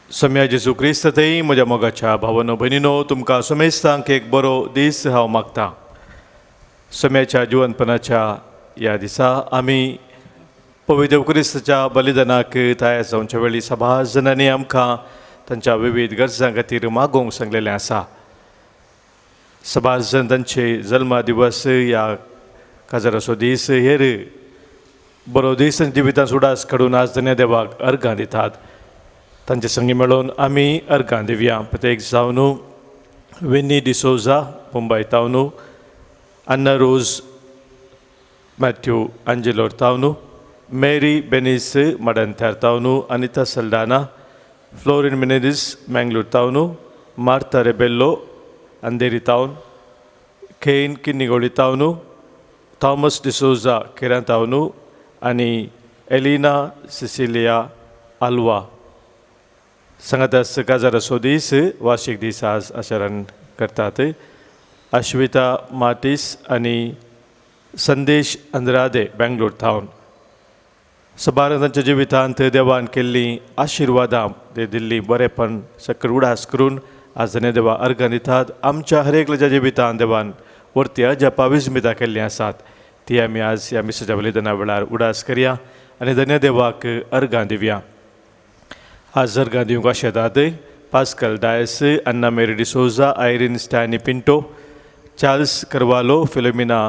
सम्या जेजू क्रिस्त थंय म्हज्या मोगाच्या भावानो भयणीनो तुमकां समेस्तांक एक बरो दीस हांव मागतां. सम्याच्या जिवंतपणाच्या ह्या दिसा आमी पवित्र क्रिस्ताच्या बलिदानाक तयार जावचे वेळी सभास जाणांनी आमकां तांच्या विविध गरजां खातीर मागोवंक सांगलेलें आसा. सभास जन तांचे जल्मा दिवस ह्या काजाराचो दीस हेर बरो दीस तांच्या जिवितांत उडास काडून आज धन्य देवाक अर्घां दितात. तांचे संगी मेळून आमी अर्घां दिवया. प्रत्येक जावन विनी डिसोजा मुंबय तावन, अन्ना रोज मॅथ्यू आंजेलोर तावन, मेरी बेनिस मडंथार तावन, अनिता सल्डाना, फ्लोरिन मिनेडिस मँगलोर तावन, मार्ता रेबेल्लो अंधेरी तावन, केन किन्निगोळी तावन, थॉमस डिसोजा केरां तावन आनी एलिना सिसिलिया आल्वा सांगातास काजाराचो दीस वार्षिक दीस आज आचरण करतात. अश्विता मार्टिस आनी संदेश अंद्रादे बेंगलोर थावन सबार तांच्या जिवितांत देवान केल्लीं आशिर्वादां ते दिल्ली बरेपण सकल उडास करून आज धन्य देवा अर्घां दितात. आमच्या हर एकल्याच्या जिवितांत देवान वर्ती अजापा विस्मितां केल्लीं आसात ती आमी आज ह्या मिसाच्या बलिदाना वेळार उडास करया आनी धन्य देवाक अर्घां दिवया. आज अर्घां दिवंक अशें येतात Pascal Dias, Anna Mary D'Souza, Irene Stany Pinto, Charles Carvalho, Philomena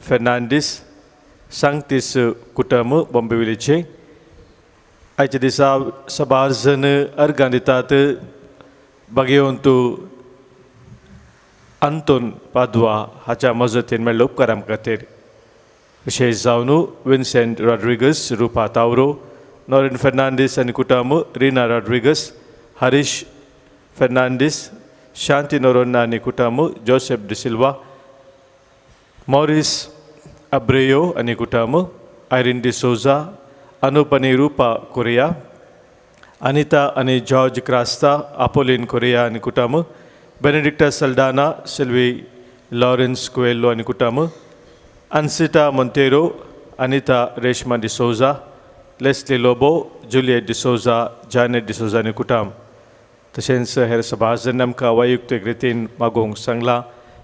Fernandes, सांगतीस कुटुंब बॉम्बेविलीचे. आयच्या दिसा सबार जण अर्घां दितात. बागेवंतू आंतोन पाद्वा हाच्या मजतीन मेळ्ळ्या उपकारां खातीर विशेश जावन विन्सेंट रॉड्रिगस, रुपा तावरो, नॉरेन फेर्नांडीस आनी कुटुंब, रिना रॉड्रिगस, हरीश फेर्नांडीस, शांती नोरोन्ना आनी कुटुंब, जोसेफ डिसिल्वा, मॉरिस अब्रेयो आनी कुटुंब, आयरीन डिसोजा, अनुप आनी रुपा कोरिया, अनिता आनी जॉर्ज क्रास्ता, आपोलिन कोरिया आनी कुटुंब, बेनेडिक्टा सल्डाना, सिल्वी लॉरेन्स कुएल्लो आनी कुटुंब, अन्सिटा मोंतेरो, अनिता रेश्मा डिसोजा, लेस्ली लोबो, जुलियट डिसोजा, जानेट डिसोजा आनी कुटुंब. तशेंच हेर सभास जन आमकां वैयक्तीक रितीन मागोवंक सांगला.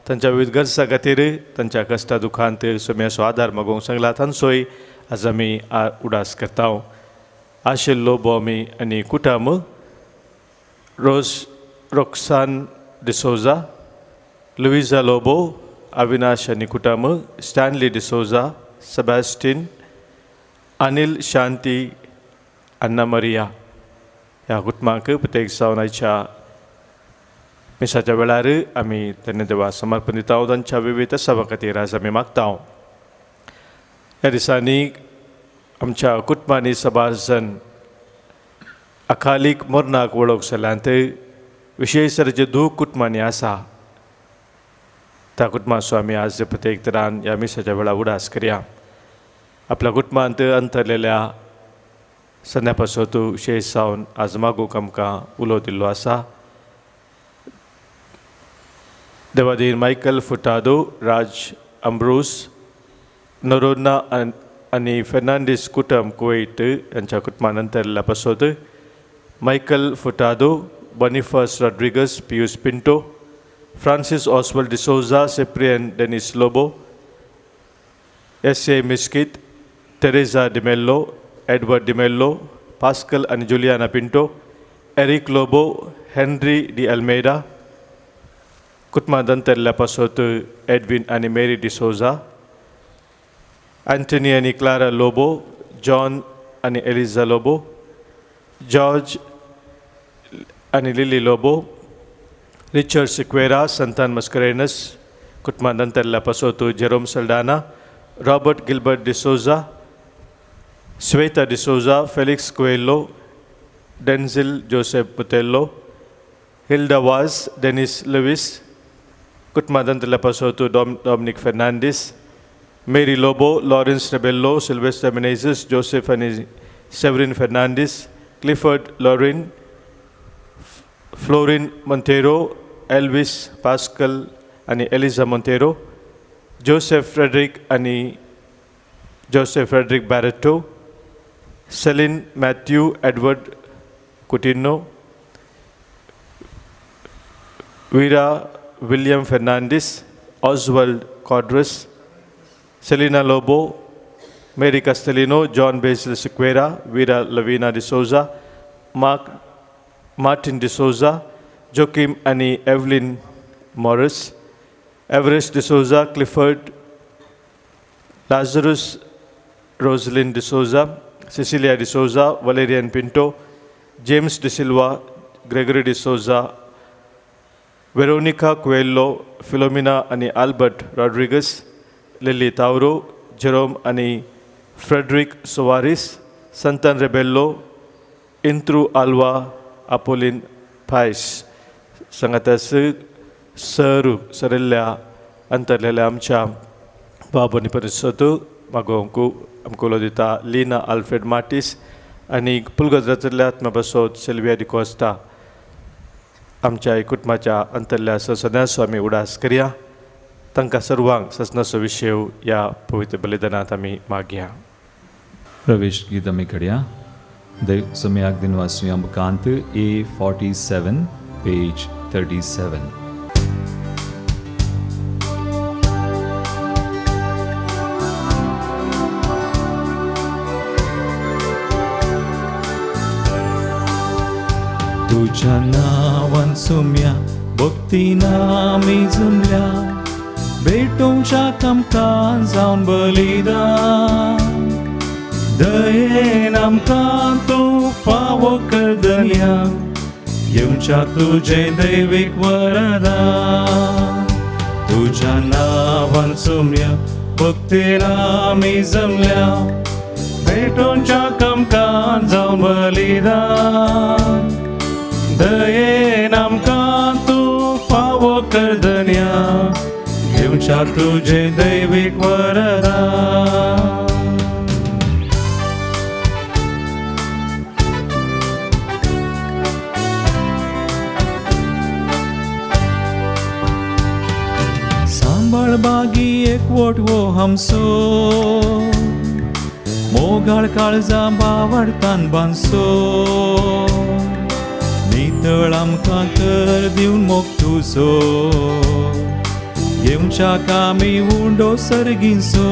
तांच्या विविध गरजां खातीर तांच्या कश्टा दुखांत सोम्याचो आदार मागोवंक सांगला. तांचोय आज आमी उडास करता. आशिल लोबो आमी आनी कुटुंब, रोक्सान डिसोजा, लुइजा लोबो, अविनाश आनी कुटुंब, स्टॅनली डिसोजा, सेबॅस्टीन, अनिल, शांती, अन्ना मरिया ह्या कुटुंबांक प्रत्येक जावन आयच्या मिसाच्या वेळार आमी धन्य देवा समर्पण दिता. तांच्या विविध सभा खातीर आज आमी मागता. ह्या दिसांनी आमच्या कुटुंबांनी सबास जन अकालीक मरणाक वळोवंक जाल्यांत विशेश तरेचे दूख कुटुंबांनी आसा. त्या कुटुंबाचो आमी आज प्रत्येक तरान ह्या मिसाच्या वेळार उडास करया. आपल्या कुटुंबांत अंतरलेल्या सन्या पासो तूं विशेश जावन आज मागूक आमकां उलो दिल्लो आसा. देवादीन मायकल फुटादो, राज अम्ब्रोस, नोरोन्ना आनी फेर्नांडीस कुटुंब कुवेट हांच्या कुटुंबान अंतरलेल्या पासोत Michael Furtado, Boniface Rodrigues, Pius Pinto, Francis Oswald D'Souza, Cyprian Dennis Lobo, S A. Miskith, Tereza D'Mello, Edward D'Mello, Pascal आनी Juliana Pinto, Eric Lobo, Henry de Almeida, कुटुंबांत अंतरल्या पासोत एडविन आनी मेरी डिसोजा, एंटनी आनी क्लारा लोबो, जॉन आनी एलिझा लोबो, जॉर्ज आनी लिली लोबो, रिचर्ड सिक्वेरा, संतान मस्करेनस, कुटुंबांत अंतरल्या पासोत Jerome Saldanha, Robert Gilbert D'Souza, Shweta D'Souza, Felix Coelho, Denzil Joseph Botelho, Hilda Vaz, Dennis Lewis, कुटुंबांत अंतरल्या पासोत Dominic Fernandes, Mary Lobo, Lawrence Rebello, Sylvester Menezes, Joseph आनी Severine Fernandes, Clifford Laurin, Florine Monteiro, Elvis Pascal आणि Eliza Monteiro, Joseph Frederick Barretto, Celine Mathew Edward Coutinho, Vera William Fernandes, Oswald Quadros, Selina Lobo, Mary Castelino, John Basil Sequeira, Vera Lavina D'Souza, Martin D'Souza, Joachim आणि Evelyn Maurice, Everest D'Souza, Clifford, Lazarus Roslin D'Souza, Cecilia D'Souza, Valerian Pinto, James D'Silva, Gregory D'Souza, Veronica Coelho, Philomena आणि Albert Rodrigues, Lily Tauro, Jerome आणि Frederick Soares, Santan Rebello, इंत्रू Alva, अपोलिन फायस सांगातास सरिल्ल्या अंतरलेल्या आमच्या बाबोनी परिसर मागोंकू आमकुलो दिता Leena Alfred Martin's आणि पुलगजरातल्या आत्मबसोत Sylvia D'Costa आमच्या कुटुंबाच्या अंतरल्या सदस्यांचो आमी उडास करया. तांकां सर्वांक ससनाचो विशय ह्या पवित्र बलिदानांत आमी मागया. प्रवेश गीत आमी करया. देव सम्याक दिनवासी अंबकांत A47 पेज 37. तुझ्या नावान सोम्या भक्तीना आमी जमल्या भेटोवच्या आमकां जावन बलिदान दयेन आमकां तूं फावो कर दर्या येवच्या तुजें दैवीक वरदान तुझ्या नावान सोम्या भक्तीन आमी जमल्या भेटोवच्या आमकां जावन बलिदान दयेन आमकां तूं फावो कर दर्या येवच्या तुजें दैवीक वरदान. सांबाळ बागी एकवट वो हमसो मोगाळ काळजा बावडतान बांदसो नितळ आमकां कर दिवन मोग तुजो येवच्या आमी उंडो सर्गिंचो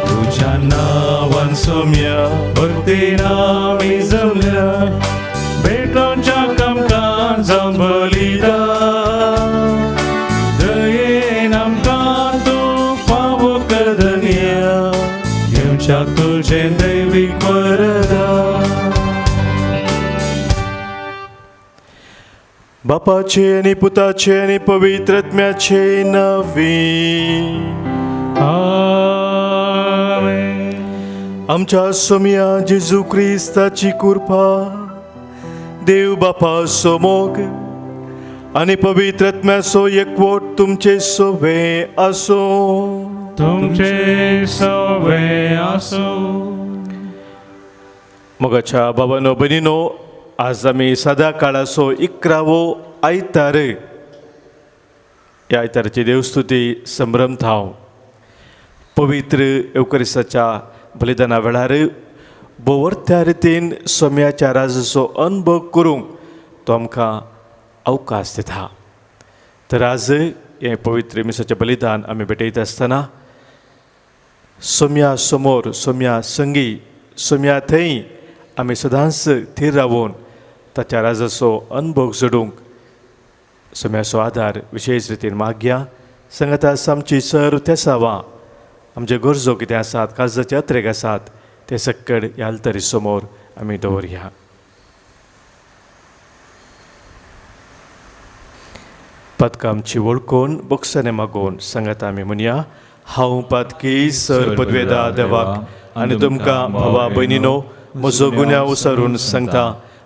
तुज्या नांवान सोम्या भक्तीन आमी जमल्या भेटोवच्या आमकां जावन बलिदान दयेन आमकां तूं फावो कर दर्या येवच्या तुजें दैवीक वरदान. बापाचे आणि पुताचे आणि पवित्र आत्म्याचे नावे. आमेन. आमच्या सोम्या जेजू क्रिस्ताची कृपा देव बापाचो मोग आणि पवित्र आत्म्याचो एकवट तुमचे सोबे असो. तुमचे सोबे असो. मोगाच्या बाबानो बहिणीनो, आज आमी सदा काळाचो 11वो आयतार ह्या आयताराची देवस्तुती संभ्रम थाव पवित्र एवकरिस्ताच्या बलिदाना वेळार बोवर्त्या रितीन सोम्याच्या राजाचो अनुभव करूंक तो आमकां अवकाश दिता. तर आज हें पवित्र मिसाचें बलिदान आमी भेटयत आसतना सोम्या समोर, सोम्या संगी, सोम्या थंय आमी सदांच थीर रावून ताच्या राजाचो अनुभव जोडूंक सोम्याचो आदार विशेश रितीन मागया. सांगाता आमची सर्व तेसावां आमचे गरजो कितें आसात, काळजाचे अत्रेक आसात, ते सक्कड ह्या आल्तारी समोर आमी दवरया. पदकां आमची वळखून बक्षाने मागोवन सांगाता आमी म्हणया. हांव पातकी सर पदवेदा देवाक आनी तुमकां भावा भयणीनो म्हजो गुन्यांव उसारून सांगता.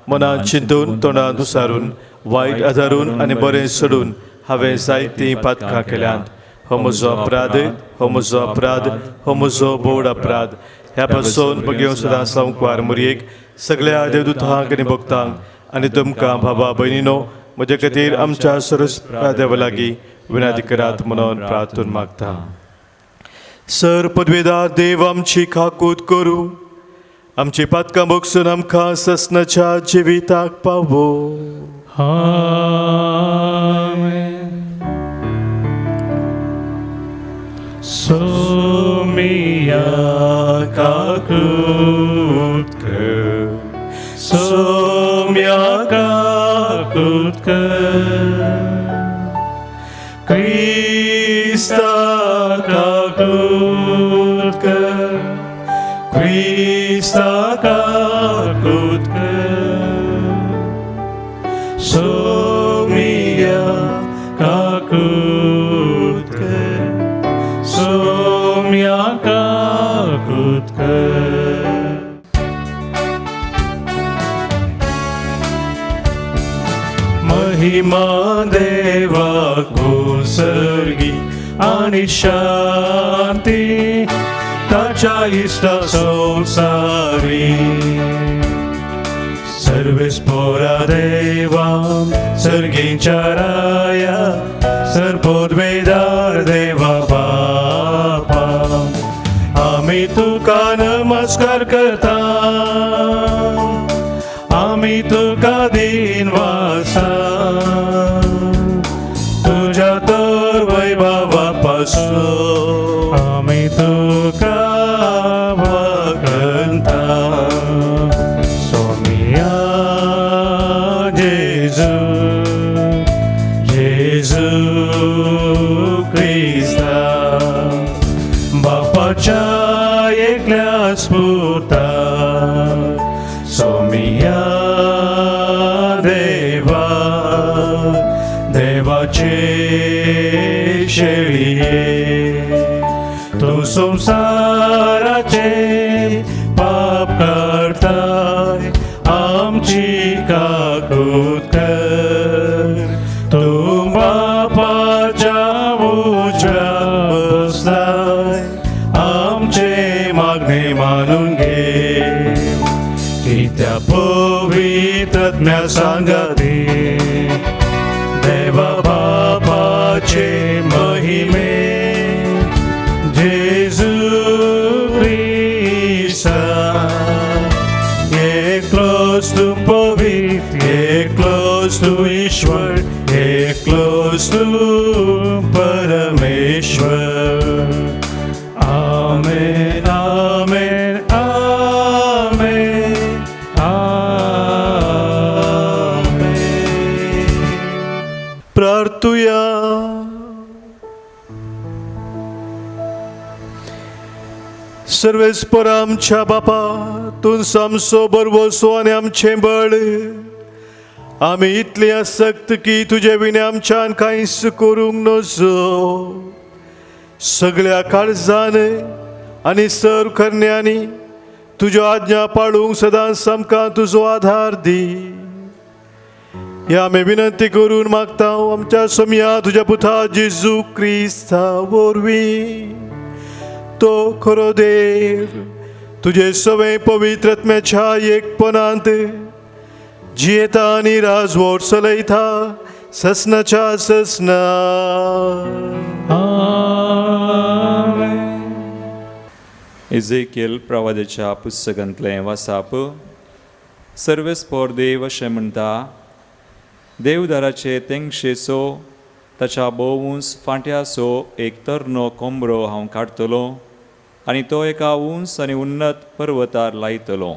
मनांत चिंतून, तोंडांत उसारून, वायट आदारून आनी बरें सोडून हांवें जायतीं पातकां केल्यांत. हो म्हजो अपराध, हो म्हजो अपराध, हो म्हजो बोड अपराध. ह्या पासून बगेव सदां संकवार मुरयेक सगळ्या देवदूतांक आनी भक्तांक आनी तुमकां भावा भयणीनो म्हजे खातीर आमच्या सरस प्रादेवा लागीं विनंती करात म्हणून प्रार्थून मागता. सर पदवेदार देव आमची खाकूत करूं, आमची पातकां भोगसून आमकां ससनाच्या जिविताक पावो. Amen. Somia kakutkar, Somia kakutkar, Krista kakutkar, Krista kakutkar, Somia kakutkar, Somia kakutkar. महिमा देवा कुसर्गी आणि शांती ताच्या इष्टा संसारी. सर्वेस्पोरा देवा सर्गींच्या राया, सर्वोद्वेदार देवा बापा, आम्ही तुका नमस्कार करता, आम्ही तुका दिनवासा, तुझ्या तर वैभवापासून आम्ही तुका वखणता. सोमिया जेजू जेजू क्रिस्ता, बापाच्या एकल्या स्फुरता. सोमिया देवा देवाचे शेळिये, तू संसाराचे पाप करताय, आमची काकूत कर. तू बापाच्या उजव्यात बसलाय, आमचे मागणे मानून घे. की त्या पवित्रात्म्या सांगाते देवा बापाचे महिमे, जेजू क्रिस्ता ये क्लोज टू पवित्र, ये क्लोज टू ईश्वर, ये क्लोज टू परमेश्वर. आमेन आमेन आमेन आमेन. प्रार्थूया. सर्वेस्पर आमच्या बापा, तूं आमचो बरवसो आनी आमचें बळ. आमी इतली आसक्त की तुजे विणे आमच्यान कांयच करूंक नजो. सगळ्या काळजान आनी सर्व करण्यांनी तुज्यो आज्ञा पाळूंक सदांच आमकां तुजो आधार दी. ह्या आमी विनंती करून मागता आमच्या सोमिया तुज्या पुता जेजू क्रिस्ता वरवीं. तो खरो देव तुजे सवय पवित्र आत्म्याच्या एकपणांत जियेता आनी राजवट चलयता ससनाच्या ससना. इजेकियल प्रवादाच्या पुस्तकांतलें वाचप. सर्वेस्पोर देव अशें म्हणटा, देवदाराचे तेंगशेचो ताच्या बोवूंस फांट्याचो एक तरनो कोंबरो हांव काडटलो आनी तो एका उंच आनी उन्नत पर्वतार लायतलो.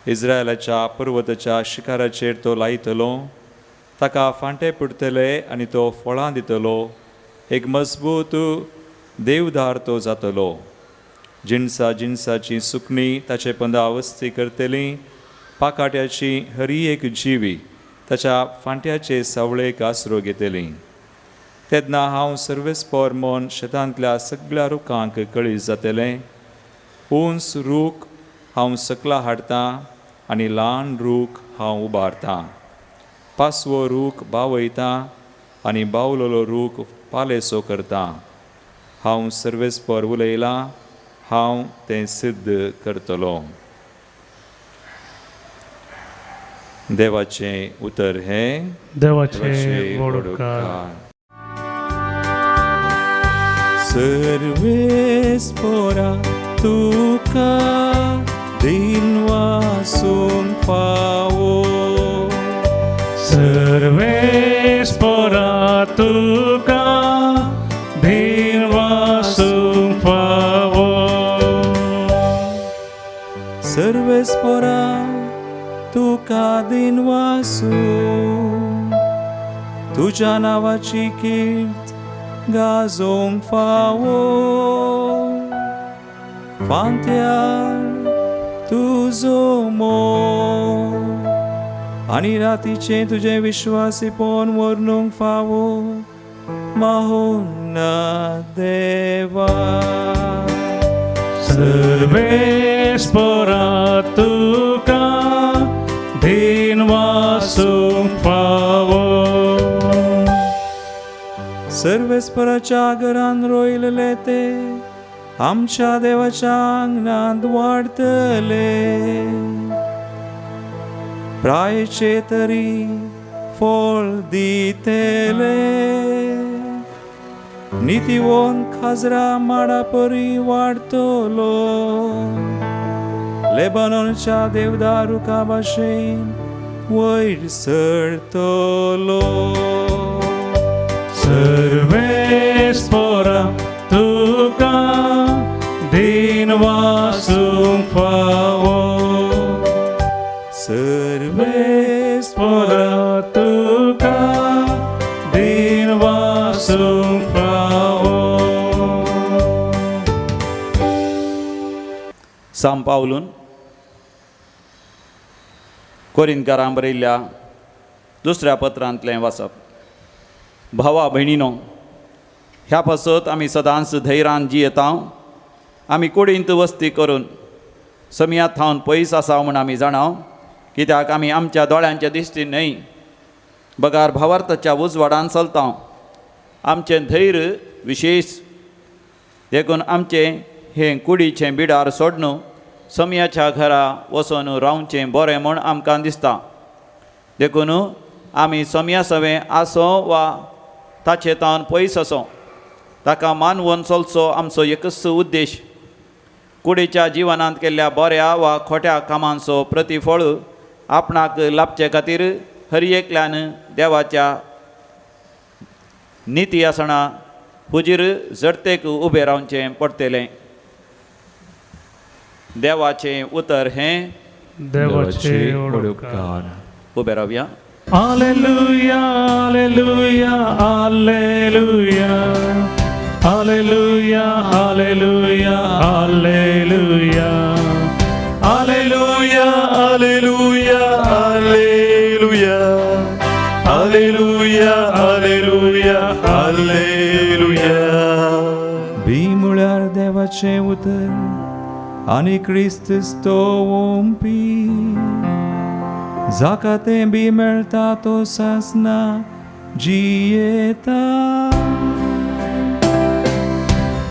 इस्रायलाच्या पर्वताच्या शिखराचेर तो लायतलो. ताका फांटे पडटले आनी तो फळां दितलो. एक मजबूत देवदार तो जातलो. जिणसाची सुकणी ताचे पंदा वस्ती करतली. पाकाट्याची हरी एक जिवी ताच्या फांट्याचे सावळेक आसरो घेतली. तेन्ना हांव सर्वेस्पोर म्हूण शेतांतल्या सगळ्या रुखांक कळीस जातलें. उंच रूख हांव सकला हाडटां आनी ल्हान रूख हांव उबारतां. पासवो रूख बावयतां आनी बावलोलो रूख पालेसो करतां. हांव सर्वेस्पोर उलयलां, हांव तें सिद्ध करतलो. देवाचे उतर हे देवाचे वडकार. सर्वेस्परा तुका दिनवासून फावो. सर्वेस्परा तुका दिनवासून फावो. सर्वेस्परा तुका दिनवासून तुझ्या नावाची कीर्त गाजोंक फावो. फांत्यार तुजो मोग आनी रातीचे तुझे विश्वासी पोन वर्णूंक फावो. माहोन्ना देवा. सर्वेस्परा तुका दिनवासून फावो. सर्वेस्पराच्या घरान रोयलेले ते आमच्या देवाच्या आंगणांत वाडतले. प्रायेचे तरी फळ दितेले. नितीवोन खाजरा माडा परी वाडतलो. लेबनॉनच्या देवदारुका भाशेन वयर सरतलो. सर्वेस्परा तुका दिनवासून फावो. सर्वेस्परा तुका दिनवासून फावो. सांत पावलून कोरिंथकारांक बरयल्ल्या दुसऱ्या पत्रांतलें वाचप. भावा भयणीनो, ह्या पासत आमी सदांच धैर्यान जियेता. आमी कुडींत वस्ती करून समियांत थावन पयस आसा म्हूण आमी जाणाव. कित्याक आमी आमच्या दोळ्यांच्या दिश्टीन न्हय, बगार भावार्थाच्या उजवाडान चलता. आमचें धैर्य विशेश देखून आमचें हें कुडीचें बिडार सोडून समियाच्या घरा वचून रावचें बरें म्हूण आमकां दिसता. देखून आमी समिया सवें आसो वा ताचे तावन पयस असो, ताका मानवून चलचो आमचो एकच उद्देश. कुडीच्या जिवनांत केल्ल्या बऱ्या वा खोट्या कामांचो प्रतिफळ आपणाक लाभचे खातीर हर एकल्यान देवाच्या निती आसना हुजीर जडतेक उबें रावचें पडटलें. देवाचें उतर हें देवाचे वडकार. उबें रावया. Alleluia, alleluia, alleluia. Alleluia, alleluia, alleluia. Alleluia, alleluia, alleluia. Alleluia, alleluia, alleluia. बी म्हळ्यार देवाचें उतर आनी क्रिस्त स्तोवपी. जाका तें बी मेळटा तो सासना जियेता.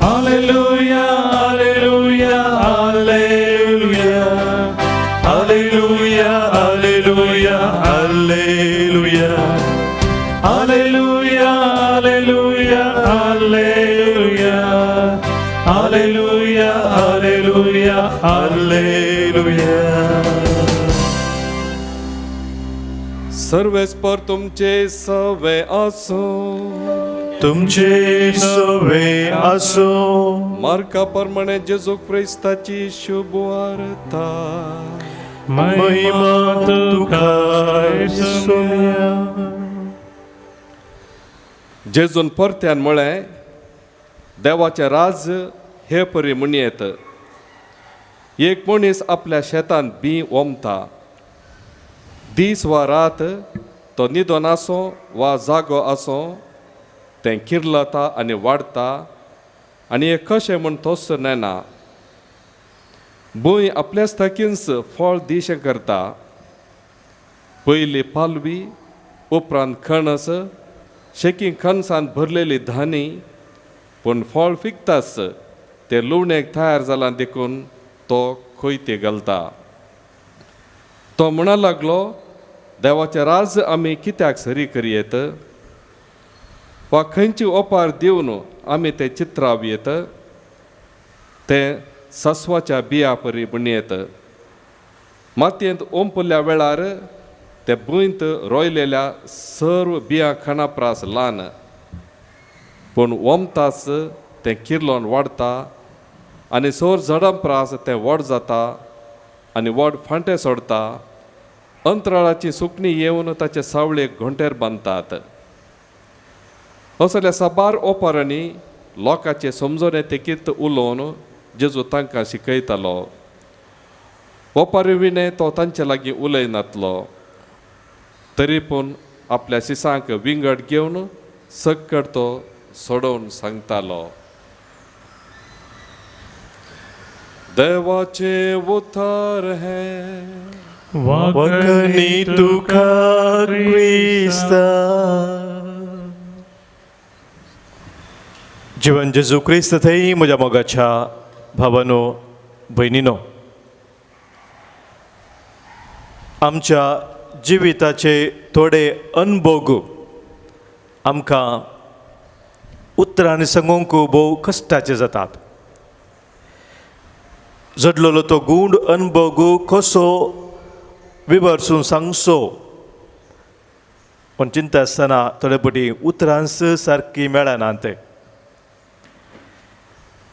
Alleluia, alleluia, alleluia. Alleluia, alleluia, alleluia. Alleluia, alleluia, alleluia. Alleluia, alleluia, Alleluia. सर्वेस्पर तुमचे सवे असो. तुमचे सवे असो. मार्का प्रमाणे जेजू क्रिस्ताची शुभ वार्ता. महिमा तुका येशूया. जेजून परत्यान म्हळें, देवाचें राज हे परी म्हणयेत. एक मनीस आपल्या शेतान बी ओमता. दीस वा रात तो न्हिदोन आसो वा जागो आसो, तें किर्लता आनी वाडटा आनी हें कशें म्हूण तोच नेना. भूंय आपल्याच थकीनच फळ दिशें करता. पयली पालवी, उपरांत कणस, शेकी कणसांत भरलेली धानी. पूण फळ फिकताच ते लुवणेक तयार जालां देखून तो कोयते घालता. तो म्हणा लागलो, देवाचें राज आमी कित्याक सरी करयेत वा खंयची ओपार दिवन आमी तें चित्रावयेत तें सस्वाच्या बिया परी म्हणयेत. मातयेंत ओंपल्या वेळार ते भुंयत रोयलेल्या सर्व बियां खाणा प्रास ल्हान, पूण ओमताच तें किर्लोन वाडटा आनी सोर झाडां प्रास तें व्हड जाता आनी व्हड फांटे सोडता. अंतराळाची सुकणी येवन ताचे सावळेक घोंटेर बांदतात. असल्या साबार ओपारांनी लोकांचे समजोने तेकीत उलोवन जेजू तांकां शिकयतालो. ओपारी विणे तो तांचे लागीं उलयनातलो, तरी पूण आपल्या शिसांक विंगड घेवन सक्कड तो सोडोवन सांगतालो. देवाचे उतार हे वखणी तुका क्रिस्ता. जीवन जेजू क्रिस्त थंय म्हज्या मोगाच्या भावानो भयणीनो, आमच्या जिविताचे थोडे अनुभव आमकां उतरांनी सांगूंक भोव कश्टाचे जातात. जडलेलो तो गूढ अनुभव कसो विभरसून सांगचो पण चिंता आसतना थोडे पटी उतरांस सारकी मेळनात.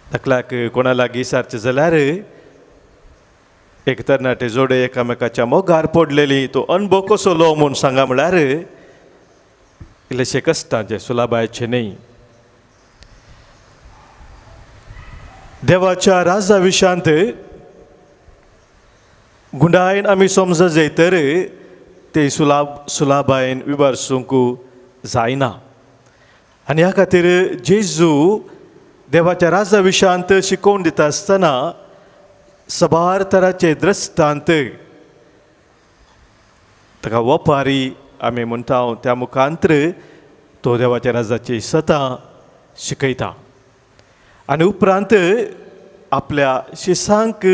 तकल्याक कोणा लागीं सारचें जाल्यार एक तरणाटे जोडे एकामेकाच्या मोगार पडलेली तो अनुभव कसो लो म्हूण सांगा म्हळ्यार इल्लेशे कश्टाचे सुलाबायचे न्ही. देवाच्या राजा विशांत गुंडायन आमी समज जैतर ते सुलाबायन विभरसूंक जायना. आनी ह्या खातीर जेजू देवाच्या राजा विशांत शिकोवन दिता आसतना सबार तराचे दृश्टांत ताका वपारी आमी म्हणटा त्या मुखांतर तो देवाच्या राजाची सता शिकयता. आनी उपरांत आपल्या शिसांक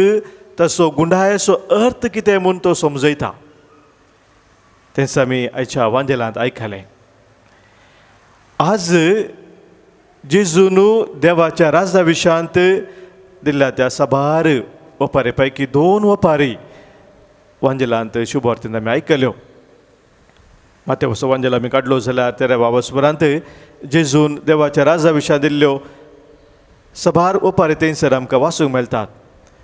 तसो गुंडायचो अर्थ कितें म्हूण तो समजयता. तेंच आमी आयच्या वांजेलांत आयकलें. आज जेजून देवाच्या राजा विशांत दिल्ल्या त्या साबार वपारे पैकी 2 वपारी वांजेलांत शुभार्तीन आमी आयकल्यो. मातेवचो वांजेल आमी काडलो जाल्यार 13व्या वस्परांत जेजून देवाच्या राजा विशांत दिल्ल्यो साबार वपारी थंयसर आमकां वाचूंक मेळटात.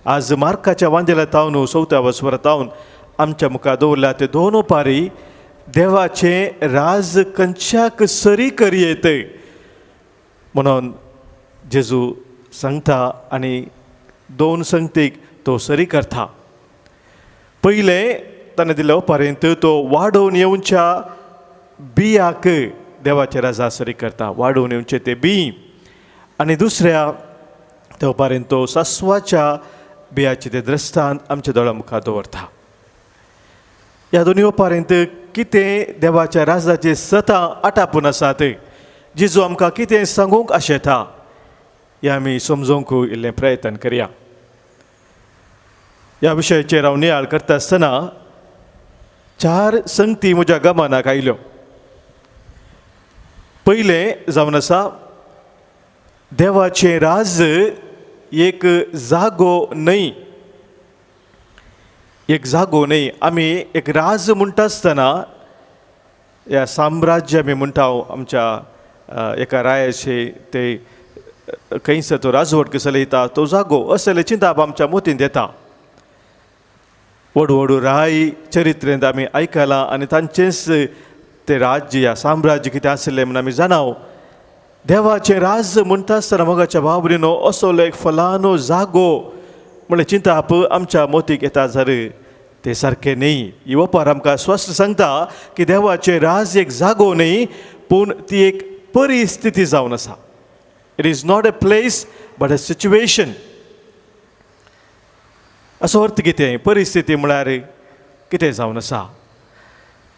आज मार्काच्या वांजेलांत हांव 4व्या वस्परांत हांव आमच्या मुखार दवरल्या ते 2 वपारी देवाचें राज खंयच्याक सरी करयेत म्हणून जेजू सांगता आनी 2 संगतीक तो सरी करता. पयलें ताणें दिल्ल्या वपारेंत तो वाडोवन येवच्या बियाक देवाचे राजा सरी करता, वाडोवन येवचे ते बी. आनी दुसऱ्या त्या वपारेंत तो सस्वाच्या बियाचे ते दृश्टांत आमच्या दोळ्या मुखार दवरता. ह्या दोनी वपारेंत कितें देवाच्या राजाची सता आटापून आसात, जेजू आमकां कितें सांगूंक आशेता हें आमी समजूंक इल्लें प्रयत्न करया. ह्या विशयाचेर हांव नियाळ करता आसतना 4 संगती म्हज्या गमनाक आयल्यो. पयलें जावन आसा देवाचें राज एक जागो न्हय. एक जागो न्हय. आमी एक राज म्हणटा आसतना ह्या साम्राज्य आमी म्हणटा आमच्या एका रायाचे ते खंयसर तो राजवट कसो चलयता तो जागो असले चिंताप आमच्या मोतीन येता. व्हडू व्हडू राय चरित्रेंत आमी आयकलां आनी तांचेंच ते राज्य या साम्राज्य कितें आसलें म्हूण आमी जाणाव. देवाचें राज म्हणटा आसतना मोगाच्या भाव भयणीनो असलो एक फलानो जागो म्हणल्यार चिंताप आमच्या मोतीक येता जाल्यार ते सारकें न्ही. ही वपार आमकां स्पश्ट सांगता की देवाचें राज एक जागो न्ही पूण ती एक परिस्थिती जावन आसा. It is not a place but a situation. असो अर्थ कितें? परिस्थिती म्हळ्यार कितें जावन आसा?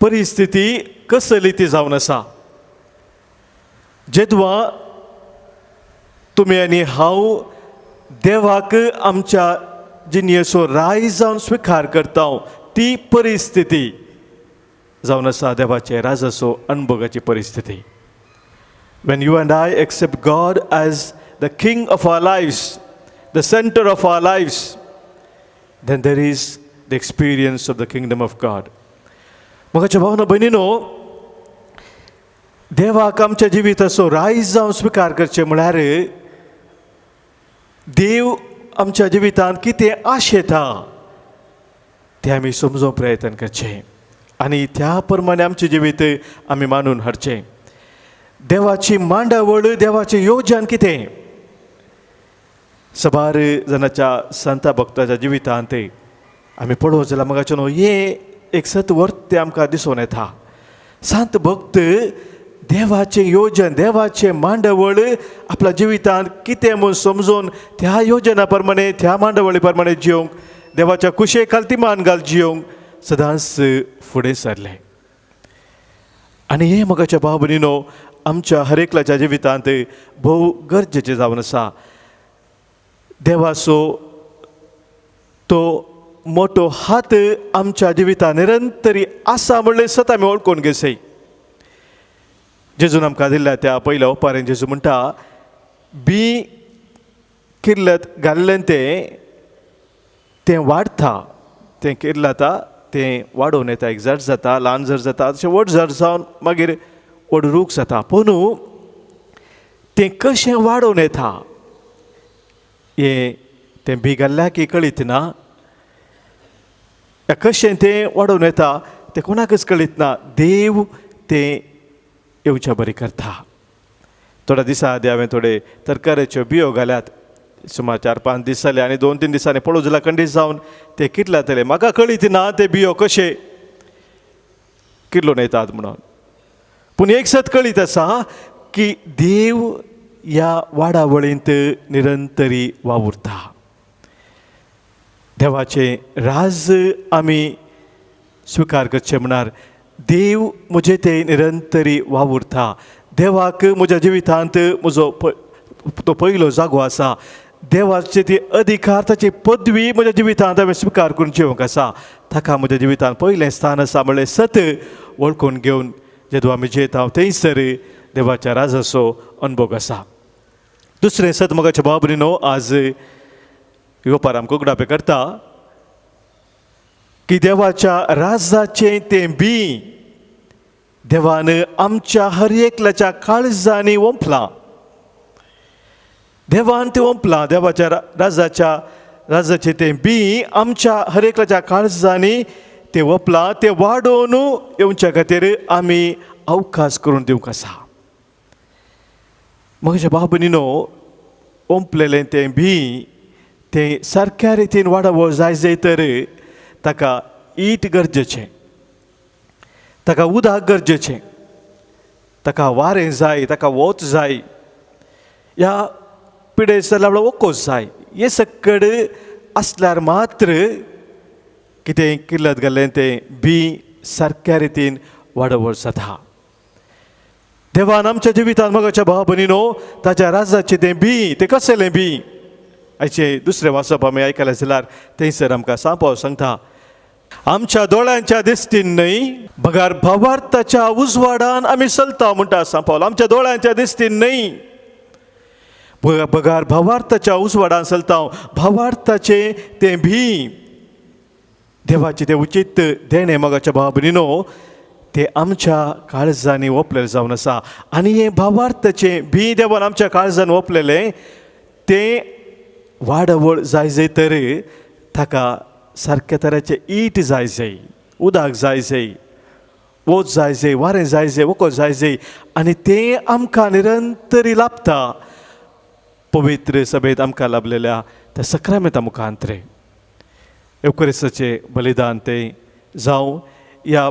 परिस्थिती कसली ती जावन आसा? जेदवा तुमी आनी हांव देवाक आमच्या जिणयेचो राय जावन स्विकार करता ती परिस्थिती जावन आसा देवाचे राजसो अणभवाची परिस्थिती. When you and I accept God as the king of our lives, the center of our lives, then there is the experience of the kingdom of God. मोगाच्या भावना भयणीनो, देवाक आमच्या जिविताचो रायज जावन स्विकार करचे म्हळ्यार देव आमच्या जिवितांत कितें आशेता तें आमी समजूंक प्रयत्न करचे आनी त्या प्रमाणे आमचें जिवीत आमी मांडून हाडचें. देवाची मांडावळ, देवाचें येवजण कितें? सबार जनाच्या संत भक्ताच्या जिवितांत आमी पळोवंक जाल्यार मगाचे न्हू हें एक सत्वर्थ तें आमकां दिसून येता. संत भक्त देवाचें येवजण, देवाचें मांडवळ आपल्या जिवितांत कितें म्हूण समजून त्या येवजना प्रमाणे, त्या मांडवळी प्रमाणे जियोंक, देवाच्या कुशे खालतीमान घाल जियोंक सदांच फुडें सरले. आनी हें मोगाच्या भाव भयणीनो आमच्या हर एकल्याच्या जिवितांत भोव गरजेचें जावन आसा. देवाचो तो मोठो हात आमच्या जिवितांत निरंतरी आसा म्हणलें सत आमी वळखून घेवचे. जेजून आमकां दिल्ल्या त्या पयल्या ओंपारेन जेजू म्हणटा, बी किर्लत घाल्लें तें वाडटा, तें किर्लता तें वाडोवन येता. एक झाड जाता, ल्हान झाड जाता, तशें व्हड झाड जावन मागीर व्हड रूख जाता. पूण तें कशें वाडोवन येता हें तें बी घाल्ल्या की कळीत ना. कशें तें वाडोवन येता तें कोणाकच कळीत ना. देव तें येवच्या बरी करता. थोड्या दिसा आदी हांवें थोडे तरकारेच्यो बियो घाल्यात. सुमार 4-5 दीस जाले आनी 2-3 दिसांनी पळोवंक जाल्यार खंडीत जावन ते कितले जातले. म्हाका कळीत ना ते बियो कशे किल्लोन येतात म्हणून. पूण एक सत कळीत आसा की देव ह्या वाडावळींत निरंतरी वावुरता. देवाचें राज आमी स्विकार करचें म्हणल्यार देव म्हजे ते निरंतरी वावुरता. देवाक म्हज्या जिवितांत म्हजो तो पयलो जागो आसा. देवाचे ती अधिकार, ताची पदवी म्हज्या जिवितांत हांवें स्विकार करून जिवंक आसा. ताका म्हज्या जिवितांत पयलें स्थान आसा म्हणलें सत वळखून घेवन जेदो आमी जियेता थंयसर देवाच्या राजाचो अणभव आसा. दुसरें सत मोगाच्या भाव भयणीनो, आज येवपार आमकां उगडापे करता की देवाच्या राजाचें तें बी देवान आमच्या हर एकल्याच्या काळजांनी ओंपलां. देवान तें ओंपलां. देवाच्या राजाचें तें बी आमच्या हर एकल्याच्या काळजांनी तें ओंपलां. तें वाडोवन येवच्या खातीर आमी अवकाश करून दिवंक आसा. म्हज्या भाव भयणीनो, ओंपलेलें तें बी तें सारक्या रितीन वाडवो जाय तर ताका ईट गरजेचें, ताका उदक गरजेचें, ताका वारें जाय, ताका वोत जाय, ह्या पिडेस जाल्या वोकोस जाय. हे सकड आसल्यार मात्र कितें किल्लत घाल्लें तें बी सारक्या रितीन वाडवळ जाता. देवान आमच्या जिवितांत मोगाच्या भाव भयणीनो ताच्या राजाचें तें बी तें कसलें बी. हाचें दुसरें वाचप आमी आयकलें जाल्यार थंयसर आमकां सांपाव सांगता, आमच्या दोळ्यांच्या दिश्टीन न्हय बगार भावार्थाच्या उजवाडान आमी चलता म्हणटा सांपावल. आमच्या दोळ्यांच्या दिश्टीन न्हय बगार भावार्थाच्या उजवाडान चलता. भावार्थाचें तें भी, देवाचें तें उचित देणें मोगाच्या भाव भयणीनो तें आमच्या काळजांनी ओपलेलें जावन आसा. आनी हें भावार्थाचें भी देवान आमच्या काळजान ओपलेलें तें वाडवळ जाय तर ताका सारक्या तराचें ईट जाय, उदक जाय, वोत जाय, वारें जाय, वोको जाय. आनी तें आमकां निरंतरी लाभता पवित्र सभेंत आमकां लाभलेल्या त्या सक्रामेंता मुखांतर. एवकरिस्ताचें बलिदान तें जावं, या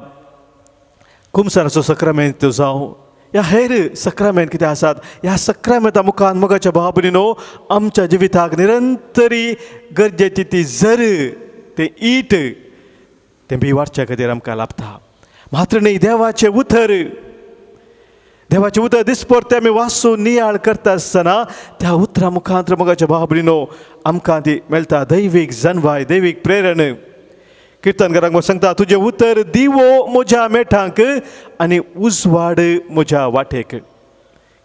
कुमसाराचो सक्रामेंत जावं, ह्या हेर सक्रामेंत कितें आसात, ह्या सक्रामेंता मुखान मोगाच्या भाव भयणीनो आमच्या जिविताक निरंतरी गरजेची ती जर तें ईट तें बी वाडच्या खातीर आमकां लाभता. मात्र न्ही देवाचें उतर दिसपरते आमी वाचून नियाळ करता आसतना त्या उतरा मुखांतर मोगाच्या भाव भयणीनो आमकां ती मेळटा दैवीक जनवाय, दैवीक प्रेरण किर्तनकारांक सांगता तुजें उतर दिवो म्हज्या मेठांक आनी उजवाड म्हज्या वाटेक.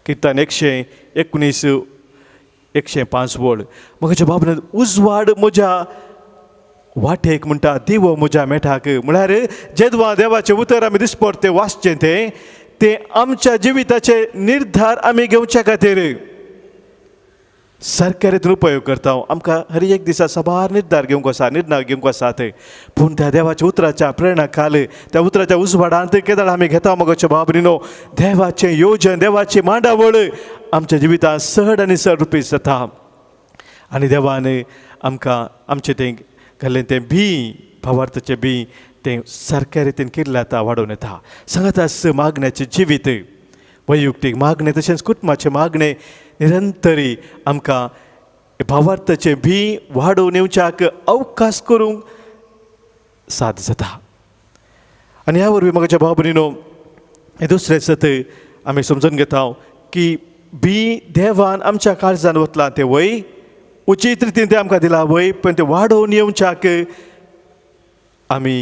किर्तन 119 105 वड. म्हाका बाबन उजवाड म्हज्या वाटेक म्हणटा दिवो म्हज्या मेठाक म्हळ्यार जेदवा देवाचें उतर आमी दिसपट तें वाचचें तें आमच्या जिविताचे निर्धार आमी घेवच्या खातीर सारक्या रितीन उपयोग करता. आमकां हर एक दिसा सबार निर्धार घेवंक आसा, निर्णय घेवंक आसात. पूण त्या देवाच्या उतराच्या प्रेरणा खाल त्या उतराच्या उजवाडांत केदाळ आमी घेता मोगाच्या बाबरीनो. देवाचें योजन देवाची मांडावळ आमच्या जिवितांत चड आनी चड रुपी जाता. आनी देवान आमकां आमचें तें घाल्लें तें बी भावार्थाचें बी तें सारक्या रितीन केल्लें आतां वाडोवन येता. सांगात आस मागण्याचें जिवीत वैयक्तीक मागणें तशेंच कुटुंबाचें मागणें निरंतरी आमकां भावार्थाचें बी वाडोवन येवच्याक अवकाश करूंक साद जाता. आनी ह्या वरवीं म्हाज्या भाव भयणीनो हें दुसरें सत आमी समजून घेता की बी देवान आमच्या काळजान वतलां तें वय उचीत रितीन तें आमकां दिलां वय, पण तें वाडोवन येवच्याक आमी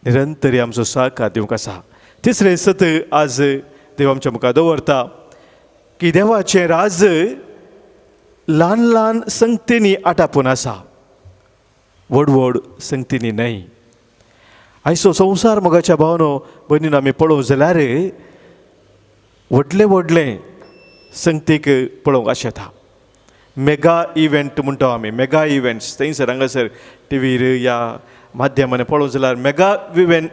निरंतरी आमचो सहकार दिवंक आसा. तिसरें सत आज देव आमच्या मुखार दवरता की देवाचें राज ल्हान ल्हान संगतींनी आटापून आसा, व्हड व्हड संगतींनी न्हय. आयचो संवसार मोगाच्या भावनो भयणीन आमी पळोवं जाल्यार व्हडले व्हडले संगतीक पळोवंक आशेता. मेगा इव्हेंट म्हणटा आमी, मेगा इव्हेंट्स थंयसर हांगासर टीव्हीर या माध्यमांनी पळोवं जाल्यार मेगा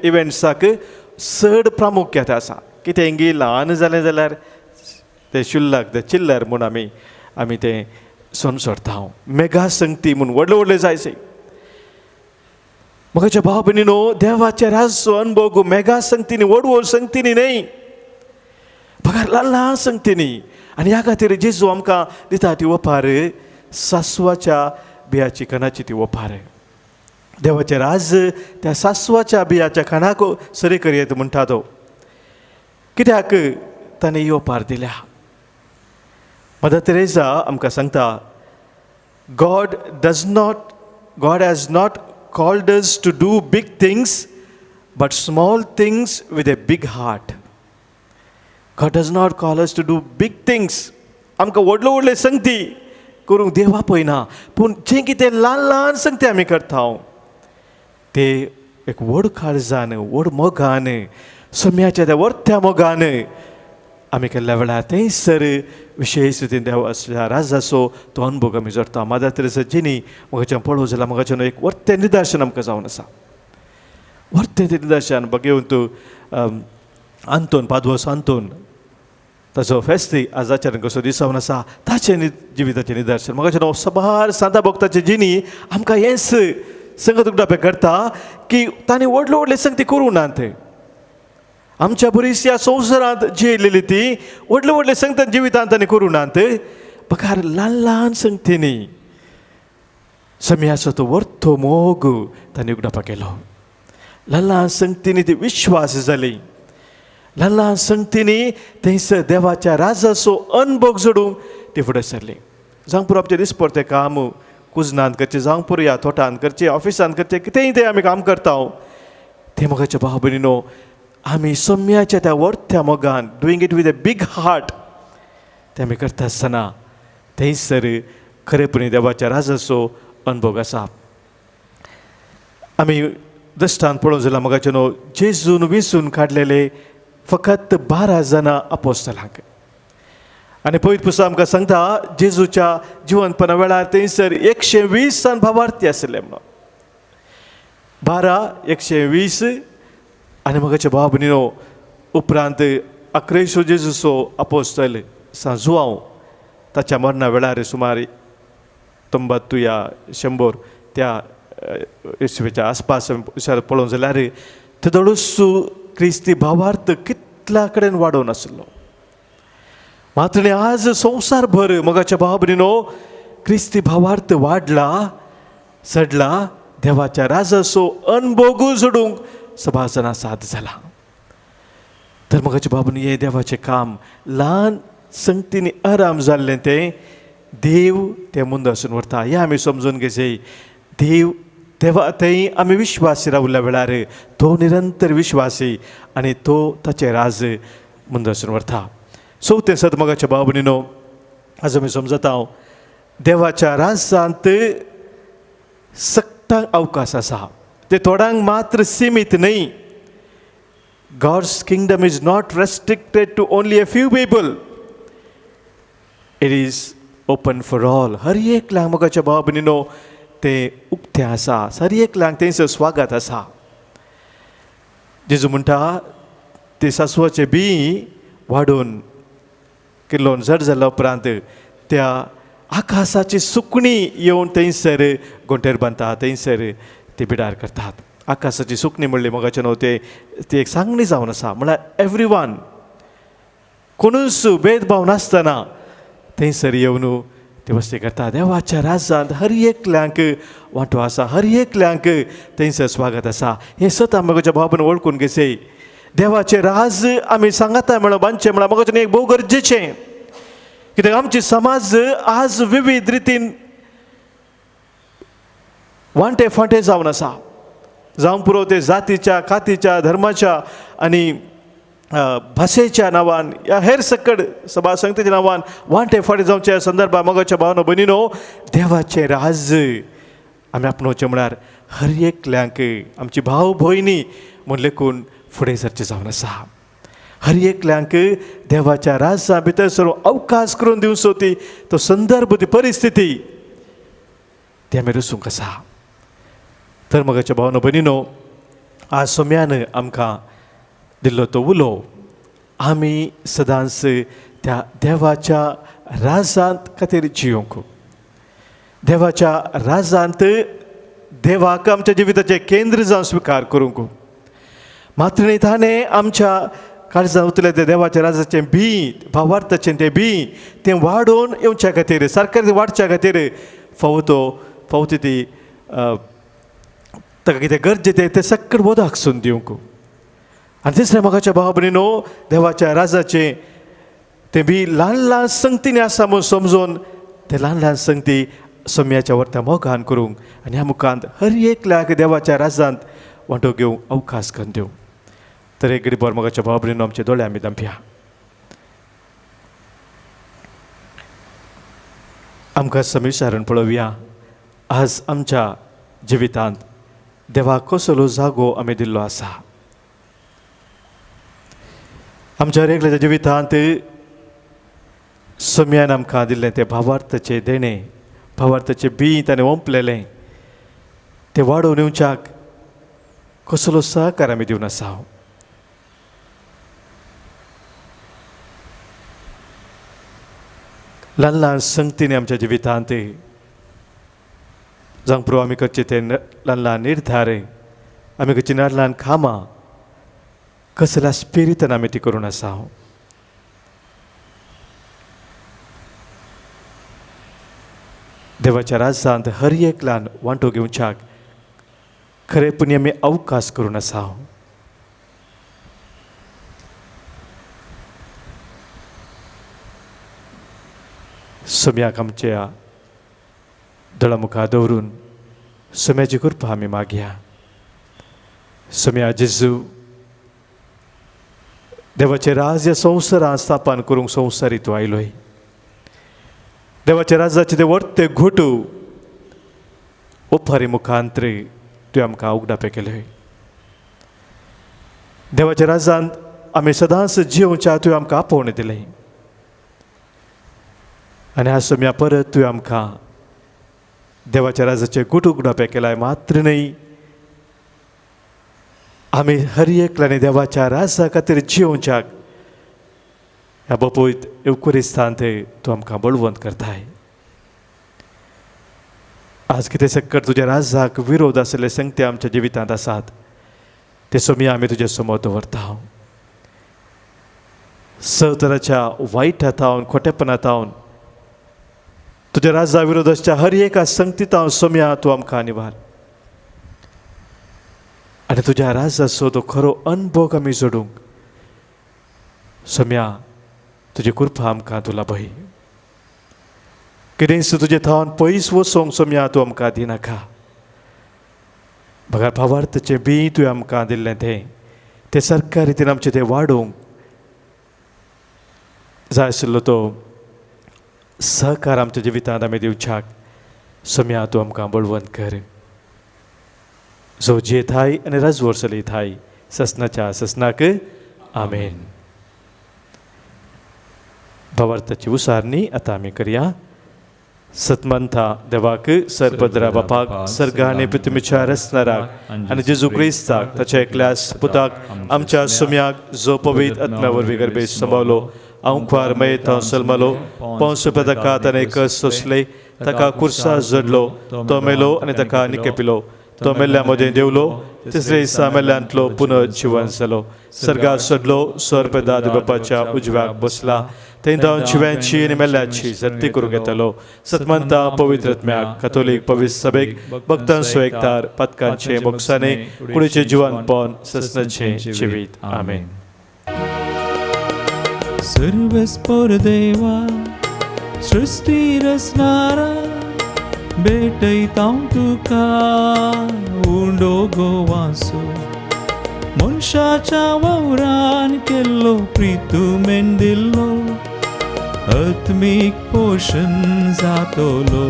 इव्हेंट्साक चड प्रामुख्यात आसा. कितें हिंगी ल्हान जालें जाल्यार तें शुल्लक तें चिल्लर म्हूण आमी तें सोन सोडता. मेगा संगती म्हूण व्हडले व्हडले जायचे. म्हाज्या भाव भयणीनो देवाच्या राजचो अनुभव मेगा संगतींनी व्हड व्हड संगतींनी न्हय, फकत ल्हान ल्हान संगतींनी. आनी ह्या खातीर जेजू आमकां दिता ती वपार सासवाच्या बियाची कणाची ती वपार. देवाचें राज त्या सासवाच्या बियाच्या कणाक सरी करयत म्हणटा तो. कित्याक ताणें ही वपार दिल्या. मदर तेरेसा आमकां सांगता God has not called us to do big things but small things with a big heart. God does not call us to do big things. आमकां व्हडले व्हडले संगती करूंक देवा पळयना, पूण जें कितें ल्हान ल्हान संगती आमी करता ते एक व्हड काळजान व्हड मोगान सम्याच्या त्या वर्त्या मोगान आमी केल्ल्या वेळार थंयसर विशेश रितीन देवाच्या राजाचो तो अनुभव आमी जोडटा. मदर तेरेसा जिनी म्हाका पळोवं जाल्यार म्हाका एक वर्तें निदर्शन आमकां जावन आसा. वर्तें तें निदर्शन घेवन तूं आंतोन पादवस आंतोन ताचो फेस्ती आज आचरण कसो दिसावन आसा ताचें जिविताचें निदर्शन. म्हाका सबार सांता भक्ताचे जिनी आमकां हेंच संगत उगडापे करता की तांणी व्हडल्यो व्हडल्यो संगती करूं नात. आमच्या बरीचशा संवसारांत जियेलेली ती व्हडले व्हडले संगतान जिवितांत तांणी करूं नात, फकत ल्हान ल्हान संगतींनी सम्याचो तो वर्तो मोग तांणी उगडापा केलो. ल्हान ल्हान संगतींनी ती विश्वास जाली. ल्हान ल्हान संगतींनी थंयसर देवाच्या राजाचो अनुभव जोडूंक ती फुडें सरली. जावं पुरो आमचें दिसपडटें काम कुजनांत करचें, जावं पुरो ह्या तोटांत करचें, ऑफिसांत करचें, कितेंय तें आमी काम करता तें मोगाच्या भाव भयणीनो आमी सम्याच्या त्या वर्त्या मोगान doing it with a big heart तें आमी करता आसतना थंयसर खरेपणी देवाच्या राजाचो अनुभव आसा. आमी दृश्टांत पळोवंक जाल्यार मोगाचे न्हू जेजून विंचून काडलेले फकत 12 जाणां अपोस्तलांक. आनी पयलीं पुस्तक आमकां सांगता जेजूच्या जिवंतपणा वेळार थंयसर 120 भावार्थी आसले म्हणून. 12 120 आनी म्हाका भाव भयणीनो उपरांत 11 जेजूचो अपोस्तल सांजुआंव ताच्या मरणा वेळार सुमार 90 या 100 त्या इसवेच्या आसपास पळोवंक जाल्यार थोडोसो क्रिस्ती भावार्थ कितल्या कडेन वाडोवन आसलो. मात्र आज संवसारभर मोगाच्या भाव भयणीनो क्रिस्ती भावार्थ वाडला चडला. देवाच्या राजाचो अनुभव जोडूंक सभा जाणां साद जाला. तर मोगाच्या भाव भयणी हें देवाचें काम ल्हान संगतींनी आराम जाल्लें तें देव तें मुंद आसून व्हरता. हें आमी समजून घेवचें. देव तेव्हा थंय आमी विश्वासी रावल्या वेळार तो निरंतर विश्वासी आनी तो ताचे राज मुंदसून व्हरता. चवथें सदमोगाच्या भाव भयणीनो, आज आमी समजता देवाच्या राजांत सक्तांक अवकाश आसा. ते थोड्यांक मात्र सीमीत न्हय. God's kingdom is not restricted to only a few people. It is open for all. हर एकल्यांक मोगाच्या भाव भयणीनो तें उक्तें आसा. हर एकल्यांक थंयसर स्वागत आसा. जेजू म्हणटा ते सासवाचें बी वाडून किल्लोन जड जाल्या उपरांत त्या आकाशाची सुकणी येवन थंयसर गोंठेर बांदतात, थंयसर ते बिडार करतात. आकाशाची सुकणी म्हणली मोगाचें न्हू, ती एक सांगणी जावन आसा. म्हळ्यार एवरी वन, कोणूच भेदभाव नासतना थंयसर येवन ते वस्ती करता. देवाच्या राजांत हर एकल्यांक वांटो आसा, हर एकल्यांक थंयसर स्वागत आसा. हें सत आमी मोगाच्या भावान वळखून घेसे. देवाचें राज आमी सांगाता म्हणून बांदचें म्हळ्यार मोगाचें एक भोव गरजेचें. कित्याक आमचे समाज आज विविध रितीन वांटे फांटे जावन आसा. जावं पुरो ते जातीच्या, कातीच्या, धर्माच्या आनी भाशेच्या नांवान या हेर सकड सभा संगतीच्या नांवान वांटे फाटे जावच्या संदर्भात मोगाच्या भावनो भयणीनो, देवाचें राज आमी आपणोवचें म्हळ्यार हर एकल्यांक आमची भाव भयणी म्हूण लेखून फुडें सरचें जावन आसा. हर एकल्यांक देवाच्या राजा भितर सर अवकाश करून दिवचो तो संदर्भ, ती परिस्थिती ती आमी रचूंक आसा. तर मोगाच्या भावनो भयणीनो, आज सोम्यान आमकां दिल्लो तो उलो आमी सदांच त्या देवाच्या राजांत खातीर जियोंक, देवाच्या राजांत देवाक आमच्या जिविताचें केंद्र जावन स्विकार करूंक. मात्र न्ही ताणें आमच्या काळजांत उतरलें तें देवाच्या राजाचें बी, भावार्थाचें तें बी तें वाडोवन येवच्या खातीर, सारकें वाडच्या खातीर फावती ती ताका कितें गरजेचें तें सकड वोदाक सून दिवंक. आनी तिसरें मोगाच्या भावा भयणीनो, देवाच्या राजाचें तें बी ल्हान ल्हान संगतींनी आसा म्हूण समजून ते ल्हान ल्हान संगती सोम्याच्या वर्ता मोगान करूंक आनी ह्या मुखांत हर एकल्याक देवाच्या राजांत वांटो घेवंक अवकाश करून दिवं. तर एक घडी मोगाच्या भावा भयणीनो, आमचे दोळे आमी धांपया. आमकां समीशारण पळोवया. आज आमच्या जिवितांत देवाक कसलो जागो आमी दिल्लो आसा. आमच्या हर एकल्याच्या जिवितांत सोम्यान आमकां दिल्लें तें भावार्थाचें देणें, भावार्थाचें बी ताणें ओंपलेलें तें वाडोवन येवच्याक कसलो सहकार आमी दिवन आसा. ल्हान ल्हान संगतींनी आमच्या जिवितांत जावं पुरो आमी करचे ते ल्हान ल्हान निर्धार, आमी करची ल्हान ल्हान कामां कसल्या स्पिरितान आमी ती करून आसा. देवाच्या राजांत हर एकल्यान वांटो घेवच्याक खरेपणी आमी अवकाश करून आसा. सोम्याक आमच्या दोळा मुखार दवरून सोम्याची कृपा आमी मागया. सोम्या जेजू, देवाचें राज ह्या संवसारांत स्थापन करूंक संवसारी तूं आयलोय. देवाच्या राजाचे ते वर्ते घोटू ओपारी मुखांतरी तुवें आमकां उगडापे केले. देवाच्या राजांत आमी सदांच जियोवच्या तुवें आमकां आपोवणें दिलें. आनी आज सोम्या परत तुवें आमकां देवाच्या राजाचे गुट उगडापे केलाय. मात्र न्हय, आमी हर एकल्यानी देवाच्या राजा खातीर जियोवच्याक ह्या बपयत एवकुरिस्तांत तूं आमकां बळवंत करताय. आज कितें सकट तुज्या राजाक विरोध आसले संगती आमच्या जिवितांत आसात, ते सोम्या आमी तुजे समोर दवरता. तराच्या वायट हातावन, खोटेपणांतावन, तुज्या राजा विरोधाच्या हर एका संगतींत सोम्या तूं आमकां निवार. आनी तुज्या राजाचो तो खरो अनुभव आमी जोडूंक सोम्या तुजी कृपा आमकां तूं लाभय. कितेंच तुजे थावन पयस वचोंक सोम्या तूं आमकां दिनाका. बघा भावार्थाचें बी तुवें आमकां दिल्लें तें सारक्या रितीन आमचें तें वाडोवंक जाय आशिल्लो तो सहकार आमच्या जिवितांत आमी दिवच्याक सोम्या तूं आमकां बळवंत कर. जो जेथाय आनी राजवट चलयताय ससनाच्या ससनाक आमेन. भावार्थाची उसारणी आतां आमी करया. सतमंथा देवाक सरपदरा बापाक सर्गा आनी पृथ्वीच्या रचणाराक आनी जेजू क्रिस्ताक ताच्या एकल्यास पुताक आमच्या सोम्याक जो पवित्र आत्म्या वरवीं गर्भेश संभावलो अंकवार मयेता सलमलो पोंस पदकात आनी कस सोंसले ताका कुर्सा जडलो तो मेलो आनी ताका निकेपिलो तो मेल्ल्या मदें देवलो तिसरे दिसा मेल्ल्यांतलो पुनर्जीवन जालो सर्गाक सडलो सरपदा बापाच्या उजव्याक बसला थंय जावन जिव्यांची आनी मेल्ल्याची सर्ती करूंक येतलो. सतमंता पवित्र आत्म्याक कॅथोलीक पवित्र सभेक भक्तांचो एकतार पथकांचे मोक्षाने कुडीचें जिवनपण ससनाचें जिवीत. आमेन. सर्वेस्पर देवा सृष्टी रचणारा भेटयता तुका उंडो गोवांचो मनशाच्या वावरान केल्लो प्रितुमेन दिल्लो आत्मीक पोषण जातलो.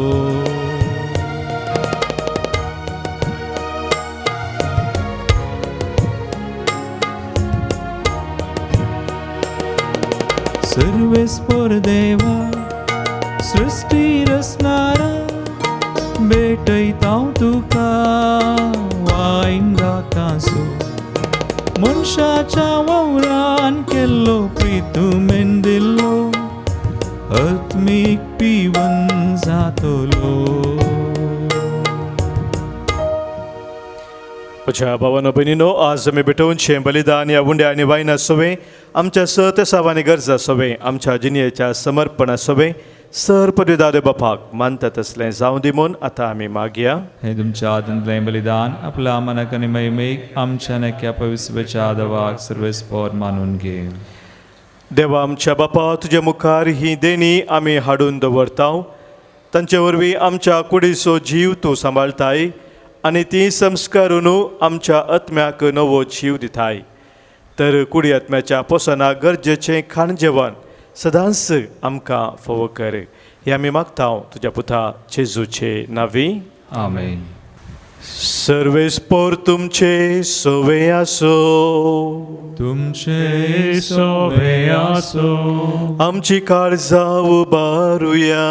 सर्वेस्पर देवा सृष्टी रचणारा भेटयता तुका वायंगा कांसो मनशाच्या वावरान केल्लो प्रितुमेन दिल्लो आत्मीक पिवन जातलो. म्हज्या भावांनो भयणीनो आज आमी भेटोवनशें बलिदान ह्या उंड्या आनी वायना सोवे आमच्या सतसाव आनी गरजा सोवे आमच्या जिणेच्या समर्पणा सोवे सर पदवीदादे बापाक मानता तसलें जावं दी म्हूण आतां आमी मागया. हे तुमच्या आदंतलें बलिदान आपल्या मनाक आनी मैमेक आमच्या नक्या पवित्रच्या आदवाक सर्वेस्पर मानून घे. देवा आमच्या बापा तुज्या मुखार ही देणी आमी हाडून दवरता. तांचे वरवीं आमच्या कुडीचो जीव तूं सांबाळताय आनी ती संस्कारून आमच्या आत्म्याक नवो जीव दिताय. तर कुडी आत्म्याच्या पोसनाक गरजेचें खाण जेवण सदांच आमकां फोव कर. हे आमी मागता तुज्या पुता जेजूचे नांवी. आमेन. सर्वेस्पर तुमचे सोवे आसो. तुमचे सोवे आसो. आमची काळजां उबारुया.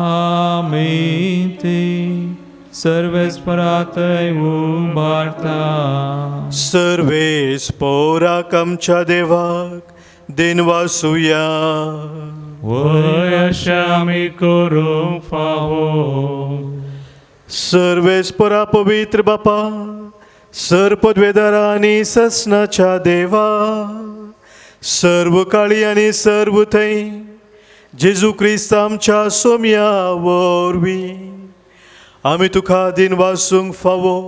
आमी ते सर्वेस्परातय उबारता. सर्वेस्पराक आमच्या देवाक देनवासुया. वय अशें आमी करूंक फावो. सर्वेस्परा पवित्र बापा सर पदवेदारा आनी ससनाच्या देवा सर्व काळी आनी सर्व थंय जेजू क्रिस्त आमच्या सोम्या वरवीं आमी तुका दिन वासूंक फावो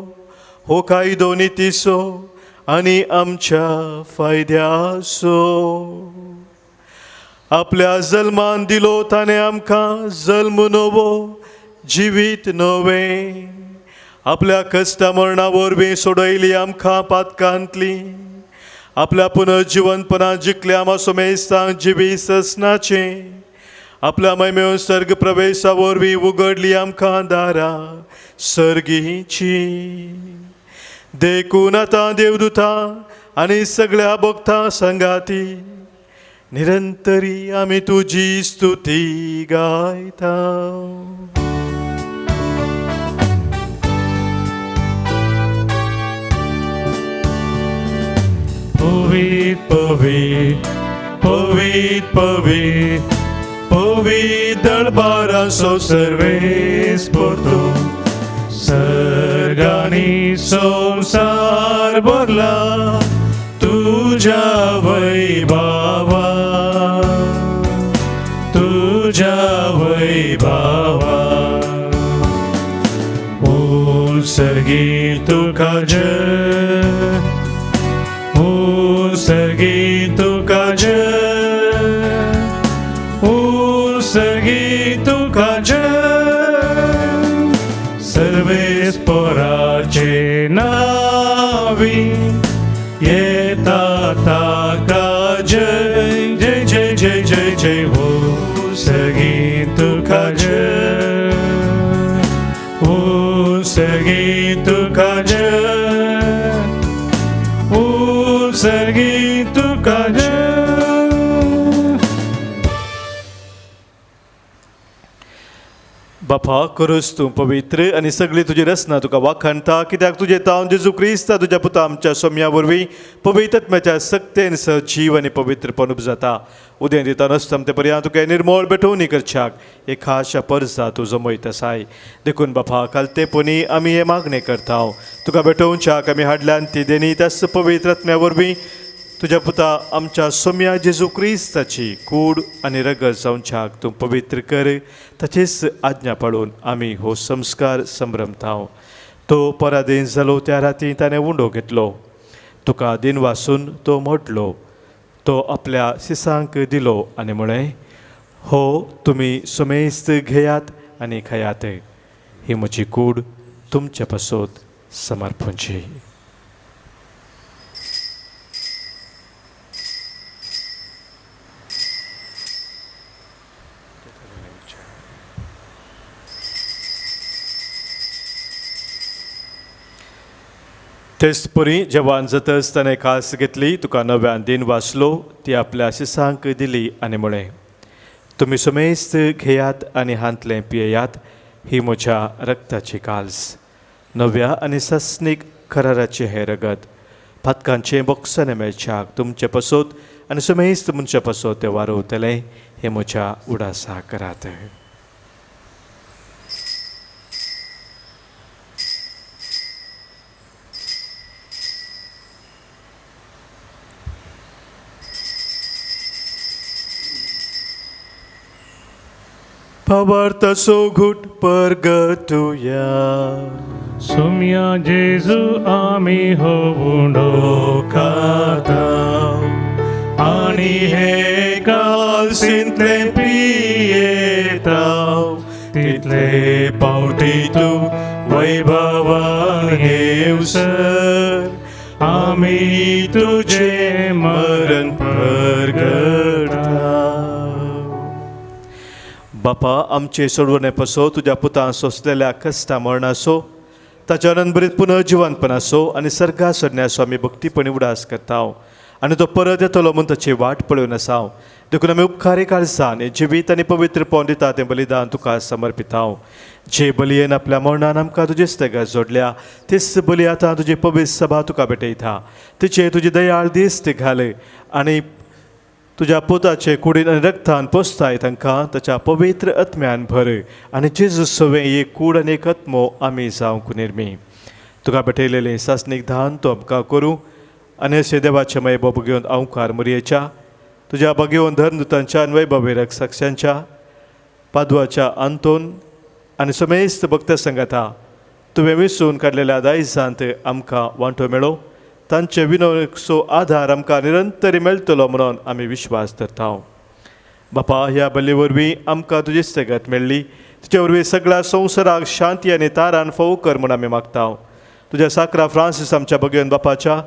हो कायदो नितीसो आनी आमच्या फायद्याचो. आपल्या जल्मान दिलो ताणें आमकां जल्म नवो जिवीत नवे आपल्या कश्टा मरणा वरवीं सोडयली आमकां पातकांतली. आपल्या पुनर्जीवनपणां जिखल्या मासो मेस्तांक जिवीत ससनाचें आपल्या मैमेव सर्ग प्रवेशा वरवीं उगडली आमकां दारां सर्गीची. देखून आतां देवदूतां आनी सगळ्या भक्तां संगाती निरंतरी आमी तुजी स्तुती गायता. पवित्र पवित्र पवित्र पवित्र पवित्र दरबाराचो सर्वेस्पर तूं सर्गांनी संसार भरला तुज्या वैभवा. तुज्या वैभवा उत्सर्गी तुका जय. उत्सर्गी तुका जय. उत्सर्गी तुका जय. सर्वेस्पराचे पवी येता ताका जय जय जय जय जय जय हो सगी तुका जय हो सगी तुका जय हो सगी तुका जय. बापा करूस तूं पवित्र आनी सगळी तुजी रचना तुका वाखाणटा कित्याक तुजें तावन जेजू क्रिस्त तुज्या पुता आमच्या सोम्या वरवीं पवित्र आत्म्याच्या सक्तेन सजीव आनी पवित्रपण उपजाता. उदें दिता नासतना ते पर्यंत तुका निर्मळ बेठोवणी करच्याक एक खाशा परसा तूं जमयत आसाय. देखून बापा कालतेपणी आमी हे मागणे करता तुका बेठोवच्याक आमी हाडल्यान ती देणी त्याच पवित्र आत्म्या वरवीं तुज्या पुता आमच्या सोम्या जेजू क्रिस्ताची कूड आनी रगत जावच्याक तूं पवित्र कर. ताचेच आज्ञा पाळून आमी हो संस्कार संभ्रमता. तो पराधीन जालो त्या राती ताणें उंडो घेतलो. तुका दिन वासून तो मोडलो. तो आपल्या शिसांक दिलो आनी म्हळें हो तुमी सुमेस्त घेयात आनी खायात. ही म्हजी कूड तुमचे पासत समर्पणची. तेच परी जेवान जातच ताणें कास घेतली. तुका नव्यान दिन वाचलो. ती आपल्या शिसांक दिली आनी म्हळें तुमी सुमेस्त घेयात आनी हांतलें पियेयात. ही म्हज्या रक्ताची काल्स नव्या आनी सस्नीक कराराचें हें रगत फातकांचें बोक्साने मेळच्याक तुमचे पासत आनी सुमेस्त मनशा पासत तें वारोवतलें. हें म्हज्या उडासा करात. Pavartaso घुट परगटुया. सोम्या जेजू आमी हो उंडो खाताव आनी हे कालसिंतले पियेताव. तितले पावटी तूं वैभवान घेवसर आमी तुजे मरण परगटाव. बापा आमचे सोडवणे पासो तुज्या पुतां सोंसलेल्या कश्टा मरणासो ताच्या अनंतरीत पुनर्जिवनपणासो आनी सर्गा सरण्यासो आमी भक्तीपणी उडास करता आनी तो परत येतलो म्हूण ताची वाट पळोवन आसा. देखून आमी उपकारी काळजान जिवीत आनी पवित्रपण दिता तें बलिदान तुका समर्पिता. जे बलयेन आपल्या मरणान आमकां तुजेच तेगा जोडल्या तीच बली आतां तुजी पवित्र सभा तुका भेटयता. तिचे तुजी दयाळ दिश्ट घाल आनी तुज्या पुताचे कुडीन आनी रक्तान पोसताय तांकां ताच्या पवित्र आत्म्यान भर आनी जेजू सवें एक कूड आनी एक आत्मो आमी जावंक निर्मी. तुका भेटयलेलें सासनीक दान तूं आमकां करूं आनी अशें देवाचे माय बाबा घेवन अवकार मरयेच्या तुज्या बागेवन धर्मदुतांच्या आनी वैभवेरक साक्षांच्या पादवाच्या अंतोन आनी समेस्त भक्त संगता तुवें विसरून काडलेल्या दायजांत आमकां वांटो मेळो. तांचे विनोदसो आधार आमकां निरंतरी मेळटलो म्हणून आमी विश्वास धरता. बापा ह्या बली वरवीं आमकां तुजी सेगत मेळ्ळी. तुजे वरवीं सगळ्या संवसाराक शांती आनी तारान फोव कर म्हूण आमी मागता. तुज्या साकरा फ्रांसीस आमच्या भगवन बापाच्या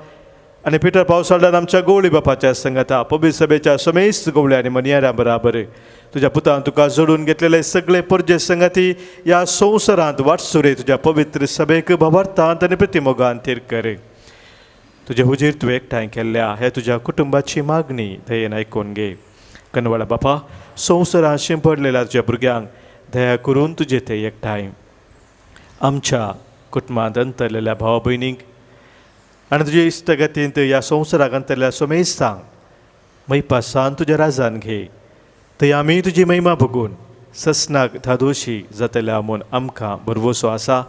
आनी पिटर पावसाळ्यान आमच्या गवळी बापाच्या संगता पवित्र सभेच्या समेस्त गवळ्या आनी मनियाऱ्या बराबर तुज्या पुतान तुका जोडून घेतलेले सगळे परजे संगती ह्या संवसारांत वाटसुरे तुज्या पवित्र सभेक भवार्थांत आनी प्रतिमोगान तीर कर. तुजे हुजीर तुवें एकठांय केल्ल्या हे तुज्या कुटुंबाची मागणी दयेन आयकून घे. कनवळा बापा संवसारांत शिंपडलेल्या तुज्या भुरग्यांक दया करून तुजे ते एकठांय आमच्या कुटुंबांत अंतरलेल्या भावा भयणींक आनी तुजे इश्टगतींत ह्या संवसाराक अंतरल्या सोमेस्तांक मैपासान तुज्या राजान घे. थंय आमी तुजी महिमा बघून ससनाक धादोशी जातल्या म्हूण आमकां भरवोसो आसा.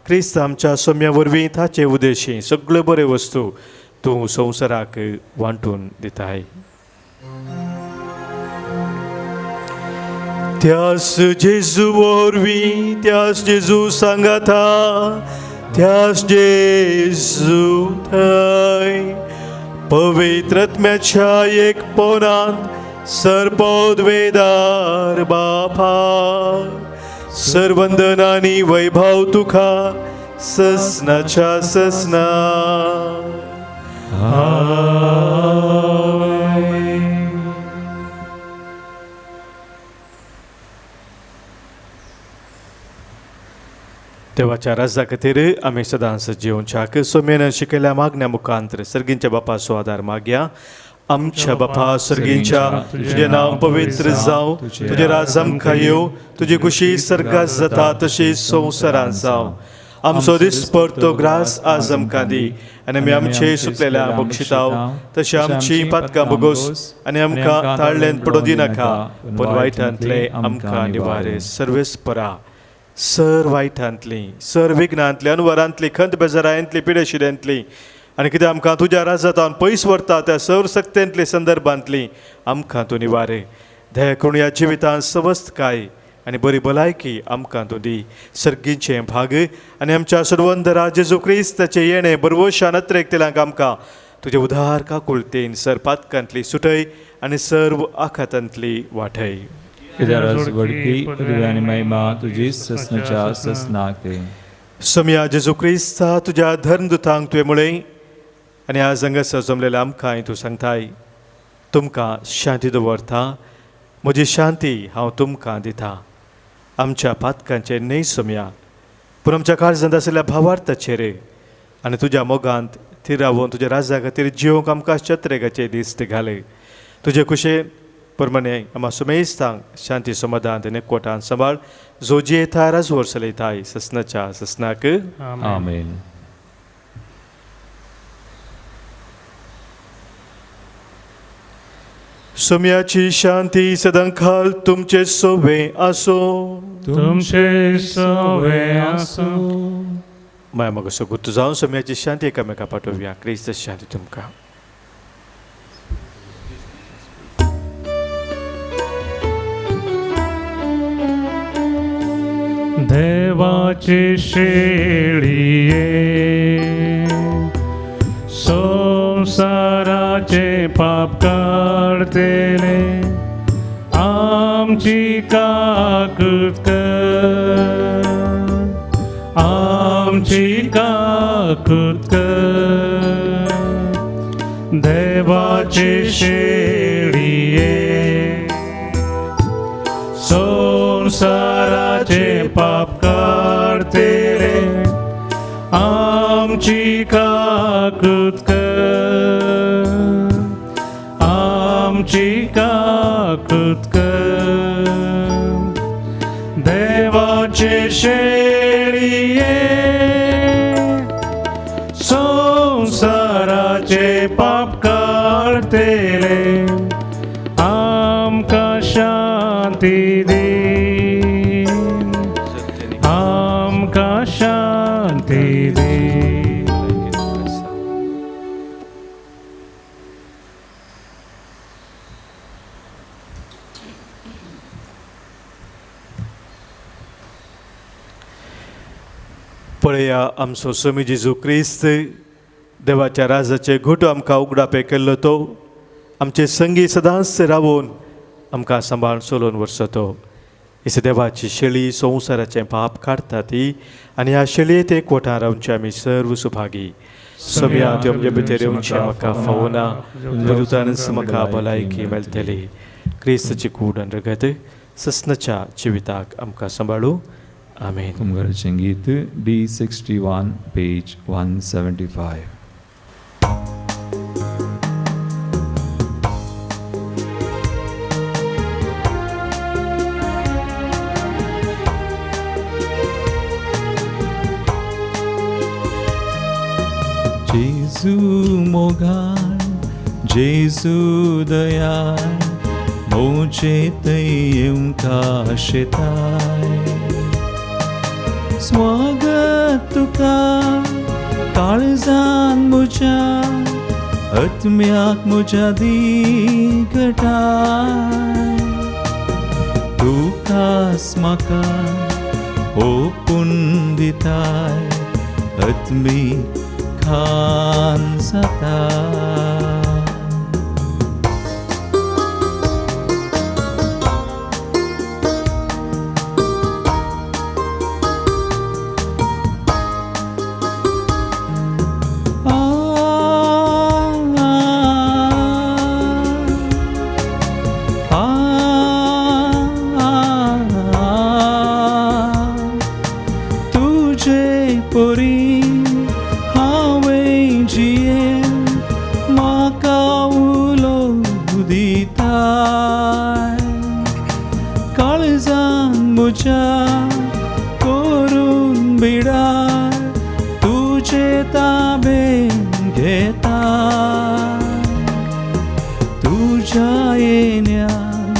क्रिस्त आमच्या सोम्या वरवीं ताचे उद्देशी सगळ्यो बऱ्यो वस्तू तूं संवसाराक वांटून दिताय. त्यास जेजू वरवीं त्यास जेजू सांगाता त्यास जेजू थंय पवित्र आत्म्याच्या एक पोनांत सर्पोद्वेदार बापा सर्वंदनानी वैभव तुका ससनाच्या ससना आमेन. देवाच्या राज्या खातीर आमी सदांच जिवनशाक सोम्यान शिकयल्या मागण्या मुखांतर सर्गींच्या बापाचो आदार मागया. आमच्या बापा सर्गींच्या तुझें नांव पवित्र जावं, तुजें राज आमकां येवं, तुजी खुशी सर्गात जाता तशी संवसारांत जावं. आमचो दिसपरतो ग्रास आज आमकां दी, आनी आमी आमचे सुकलेल्या बक्षिताव तशी आमची पातकां बगोस, आनी आमकां ताळ्ळेंत पडो दिनाका, पूण वायटांतले आमकां निवारे. सर्वेस्परा सर वायटांतली, सर विघ्नांतली, अनवरांतली, खंत बेजारांतली, पिडेशिड्यांतली, आनी कितें आमकां तुज्या राजांतावन पयस व्हरता त्या सर सक्तेंतली संदर्भांतली आमकां तूं निवारे. दया करून ह्या जिवितांत सवस्थकाय आनी बरी भलायकी आमकां तूं दी. सर्गींचे भाग आनी आमच्या सर्वंदरा जेजू क्रिस्ताचे येणे बरवशान नत्रेकतेल्यांक आमकां तुजे उदार काकुळतेन सर पातकांतली सुटय आनी सर्व आखातांतली वाटय. कित्याक वडकी पदवी आनी महिमा तुजी ससनाच्या ससनाके. सोम्या जेजू क्रिस्ता तुज्या धर्मदुतांक तुवें म्हळें आनी आज हांगासर जमलेल्या आमकांय तूं सांगताय, तुमकां शांती दवरता, म्हजी शांती हांव तुमकां दितां. आमच्या पातकांचे न्हय सोम्या, पूण आमच्या काळजांत आशिल्ल्या भावार्थाचेर आनी तुज्या मोगांत थंय रावून तुज्या राजा खातीर जिवंक आमकां छत्रेगाचे दीस घाले. तुजे कुशे प्रमाणे आम्हा सुमेस्तांक शांती समाधान आनी एकवटान सांबाळ, जो जियेता राजवर चलयताय ससनाच्या ससनाक. आमेन. सोम्याची शांती सदांखाल तुमचे सोबे आसो. तुमचे सवे आसो. माय मग असो गुत्त जावन सोम्याची शांती एकामेका पाठोवया. क्रिस्त शांती तुमकां. देवाची शेळिये संसाराचे पाप काढतेले आमची काकूत कर, आमची काकूत कर. देवाची शेळिये संसाराचे पाप काढतेले आमची काकूत कर, आमची काकूत कर. देवाचे शेळिये संसाराचे पाप काढतेले आमकां शांती दी, आमकां शांती दी. पळया आमचो स्वामी जेजू क्रिस्त देवाच्या राजाचे घोट आमकां उगडापे केल्लो तो आमचे संगी सदांच रावून आमकां सांबाळ चलोवन व्हरचो तो. इस देवाची शेळी संवसाराचें पाप काडटा ती आनी ह्या शेळयेंत एकवटान रावचे आमी सर्व सुभागी. सोम्या त्यो आमचे भितर येवचें म्हाका फावना, दुतानच म्हाका भलायकी मेळटली. क्रिस्ताची कूड आनी रगत ससनाच्या जिविताक आमकां सांबाळू. आमेन. कुंभाराचें गीत D61 पेज 175. जेजू मोगान जेजू दयाळ मोचे थंय येवंका शेताय. स्वागत तुका काळजान म्हज्या आत्म्याक म्हज्या दिगटाय. तुकाच म्हाका ओपून दिताय आत्मी खान जाता. जाय काळजान मुझ्या करून बिडार तुझे ताबेन घेता तुझ्या येण्यान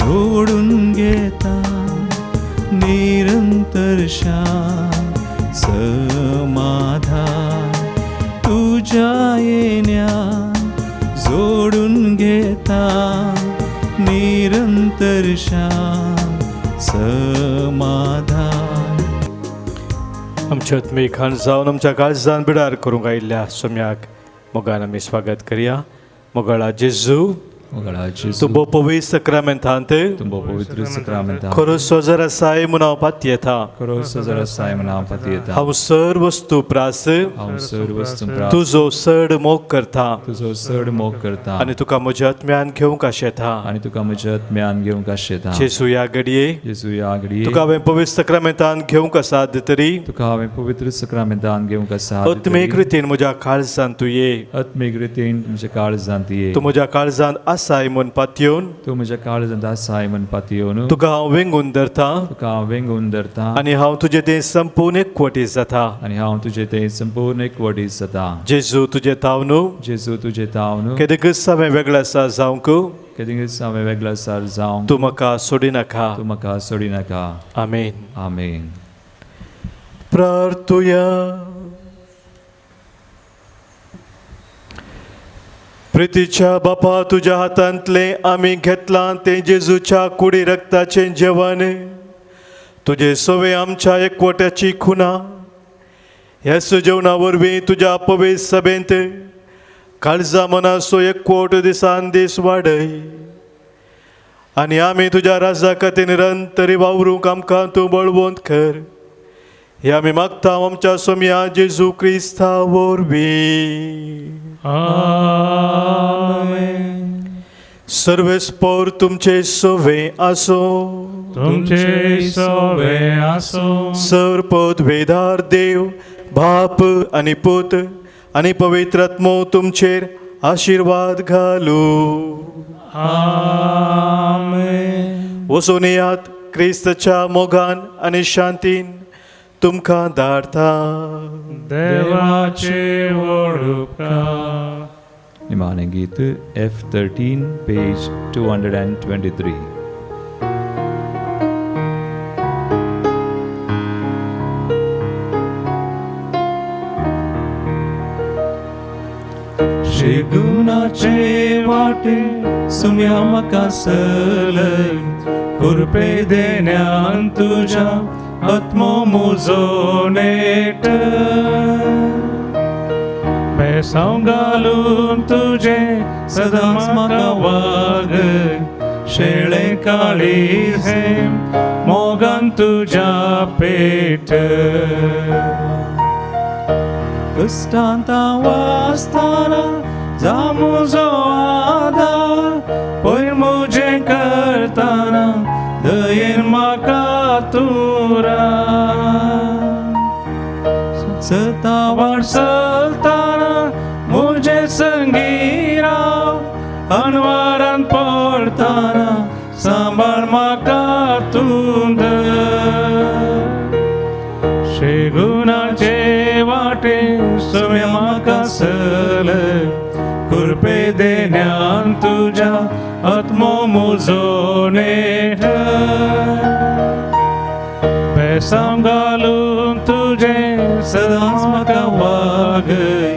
सोडून घेता निरंतर शांत समाधान तुझ्या येण्यान जोडून घेता निरंतर शांत समाधान. आमच्या आत्मीकान जावन आमच्या काळजान बिडार करूंक आयिल्ल्या सोम्याक मोगान आमी स्वागत करया. मोगाळा जेजू तुंबो पवित्र सक्रामेंतांत तुंबो पवित्र सक्रामेंतांत खरो सोजर आसाय म्हूण पात येता. खरो सजर आसाय म्हूण हांव पाती येता. हांव सर वस्तू प्रास हांव सर वस्तू प्रास तुजो चड मोग करता तुजो चड मोग करता आनी तुका म्हज्या आत्म्यान घेवंक आशेता. आनी तुका म्हज्या आत्म्यान घेवंक आशेता. जेजू ह्या घडये जेजू ह्या घडये तुका हांवें पवित्र सक्रामेंतान घेवंक आसा तरी तुका हांवें पवित्र सक्रामेंतान घेवंक आसा. आत्मीक रितीन म्हज्या काळजान तूं ये. आत्मीक रितीन म्हज्या काळजांत ये. तूं म्हज्या काळजान आसाय म्हूण पातयेवन तूं म्हज्या काळजांत आसाय म्हूण पातयेवन तुका हांव वेंगून धरता तुका हांव वेंगून धरता आनी हांव तुजें तें संपूर्ण एकवटीत जाता. आनी हांव तुजें तें संपूर्ण एकवटीत जाता. जेजू तुजें ताव न्हू जेजू तुजें ताव न्हू केदगस हांवें वेगळो आसा जावंक केदींच हांवें वेगळो आसार जावं तूं म्हाका सोडिनाका. तूं म्हाका सोडिनाका. आमेन. आमेन. प्रार्थुया. प्रितीच्या बापा तुज्या हातांतले आमी घेतलां तें जेजूच्या कुडी रक्ताचें जेवण तुजे सवे आमच्या एकवट्याची खुना ह्या जेवणा वरवीं तुज्या पवित्र सभेंत काळजा मनाचो एकवट दिसान दीस वाडय आनी आमी तुज्या राजा खातीर निरंतरी वावरूंक आमकां तूं बळवंत कर. हे आमी मागता आमच्या सोम्या जेजू क्रिस्ता वरवीं. आमेन. सर्वेस्पोर तुमचे सोवे आसो. तुमचे सोवे आसो. सर्वपद वेदार देव बाप आनी पूत आनी पवित्र आत्मो तुमचेर आशिर्वाद घालू. आमेन. वचून येयात क्रिस्ताच्या मोगान आनी शांतीन तुमकां धाडटा. देवाचे व्हड उपकार. निमाणें गीत F13 पेज 223. शेगुनाचे वाटे सुम्या म्हाका सलय कुरपे देण्यान तुज्या आत्मो मुजो नेट बेसांव घालून तुजे सदांच म्हाका वागय शेळे काळीजे मोगान तुज्या पेट कश्टांत वासताना जा मुजो आदार पयर मुजें करताना दयेन म्हाका तूं राव सतावार चलताना मुजे संगी राव अनवारान पडताना सांबाळ म्हाका तूं धर शेगुनाचे वाटे सुम्या म्हाका सलय कुरपे देण्यान तुज्या आत्मो मुजो नेट बेसांव घालून तुजे सदांच म्हाका वागय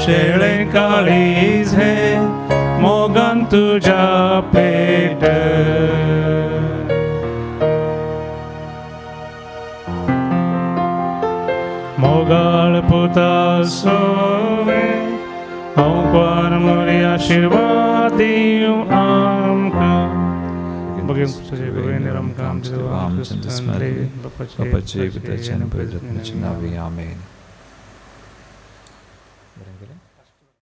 शेळे काळीज हे मोगान तुज्या पेट मोगाळ पुता सोवे हांव मोरी आशिर्वाद दिवं आमकां बघेन तुझे गोविंद आमकां आमचे बापाचे पिताचे आणि पवित्र आत्म्याचे नावे आमेन.